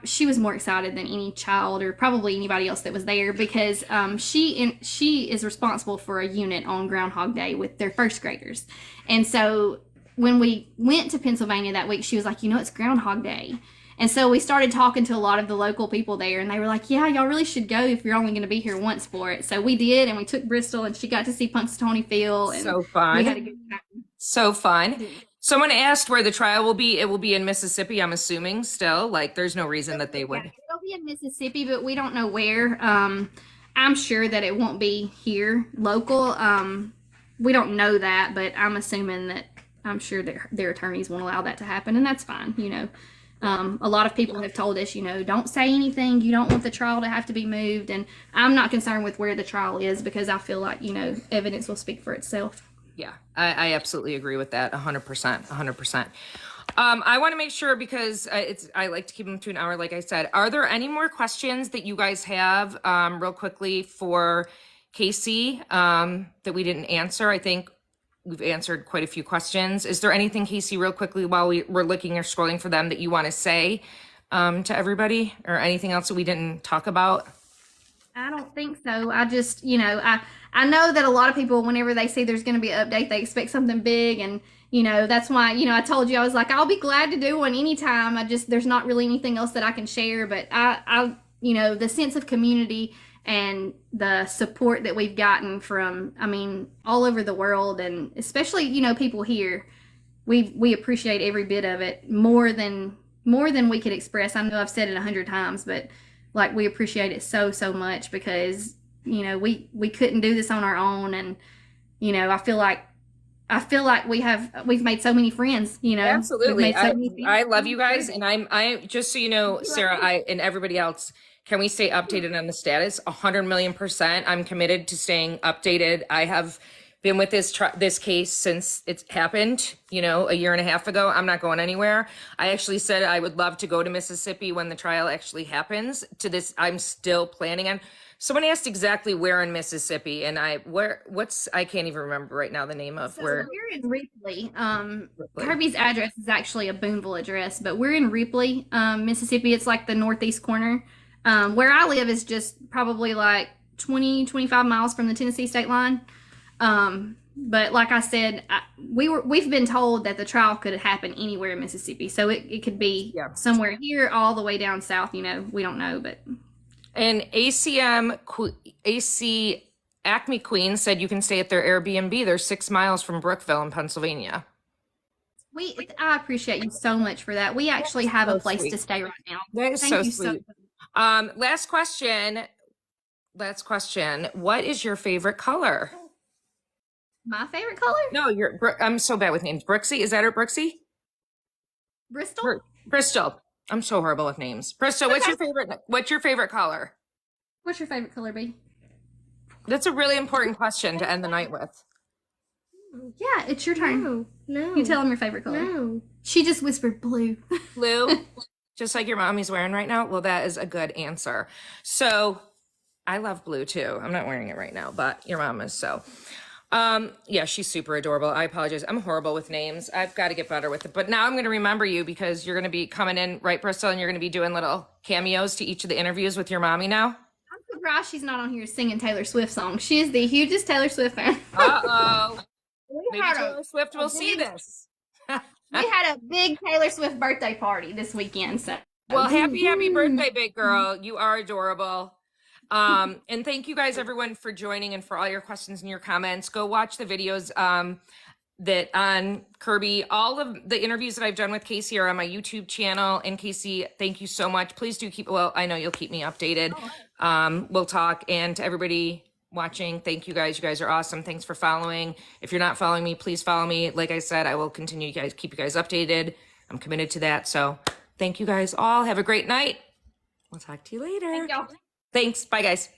she was more excited than any child or probably anybody else that was there because she is responsible for a unit on Groundhog Day with their first graders. And so when we went to Pennsylvania that week, she was like, it's Groundhog Day. And so we started talking to a lot of the local people there, and they were like, yeah, y'all really should go if you're only going to be here once for it. So we did, and we took Bristol, and she got to see Punxsutawney Phil. And so fun. We had a good time. So fun. Someone asked where the trial will be. It will be in Mississippi, I'm assuming still. Like, there's no reason that they would. Yeah, it'll be in Mississippi, but we don't know where. I'm sure that it won't be here local. We don't know that, but I'm assuming that I'm sure that their attorneys won't allow that to happen, and that's fine, A lot of people have told us, don't say anything. You don't want the trial to have to be moved. And I'm not concerned with where the trial is because I feel like, evidence will speak for itself. Yeah, I absolutely agree with that. 100%. 100%. I want to make sure because I like to keep them to an hour, like I said. Are there any more questions that you guys have real quickly for Kaysie that we didn't answer? I think we've answered quite a few questions. Is there anything, Kaysie, real quickly while we're looking or scrolling for them that you want to say to everybody, or anything else that we didn't talk about? I don't think so. I just, I know that a lot of people, whenever they see there's going to be an update, they expect something big, and That's why, I told you, I was like, I'll be glad to do one anytime. There's not really anything else that I can share, but the sense of community and the support that we've gotten from, all over the world, and especially, people here, we appreciate every bit of it more than we could express. I know I've said it 100 times, but like, we appreciate it so, so much because, we couldn't do this on our own. And, I feel like we've made so many friends, Absolutely. So I love you guys. And I just so you know, Sarah, and everybody else, can we stay updated on the status? 100,000,000%. I'm committed to staying updated. I have been with this case since it's happened, a year and a half ago. I'm not going anywhere. I actually said I would love to go to Mississippi when the trial actually happens. I'm still planning on. Someone asked exactly where in Mississippi, and I can't even remember right now the name of where. We're in Ripley. Kirby's address is actually a Boonville address, but we're in Ripley, Mississippi. It's like the northeast corner. Where I live is just probably like 25 miles from the Tennessee state line. But like I said, we've been told that the trial could happen anywhere in Mississippi. So it could be somewhere here all the way down south, we don't know, but. And AC Acme Queen said you can stay at their Airbnb. They're 6 miles from Brookville in Pennsylvania. I appreciate you so much for that. We actually have a place to stay right now. That is so sweet. Last question. What is your favorite color? My favorite color? No, I'm so bad with names. Brooksy, is that her, Brooksy? Bristol? Bristol. I'm so horrible with names. Bristol, what's your favorite color? What's your favorite color, B? That's a really important question to end the night with. Yeah, it's your turn. No. You tell them your favorite color. No. She just whispered blue. Blue? Just like your mommy's wearing right now? Well, that is a good answer. So I love blue too. I'm not wearing it right now, but your mom is so. Yeah, she's super adorable. I apologize. I'm horrible with names. I've got to get better with it. But now I'm going to remember you because you're going to be coming in, right, Bristol, and you're going to be doing little cameos to each of the interviews with your mommy now. I'm surprised she's not on here singing Taylor Swift songs. She is the hugest Taylor Swift fan. Uh-oh. Maybe Taylor Swift will see this. We had a big Taylor Swift birthday party this weekend. So. Well, happy birthday, big girl. You are adorable. And thank you guys, everyone, for joining and for all your questions and your comments. Go watch the videos that on Kirby. All of the interviews that I've done with Kaysie are on my YouTube channel. And Kaysie, thank you so much. Please do I know you'll keep me updated. We'll talk. And to everybody watching, thank you guys. You guys are awesome. Thanks for following. If you're not following me, please follow me. Like I said, I will continue to keep you guys updated. I'm committed to that. So thank you guys all. Have a great night. We'll talk to you later. Thank y'all. Thanks. Bye, guys.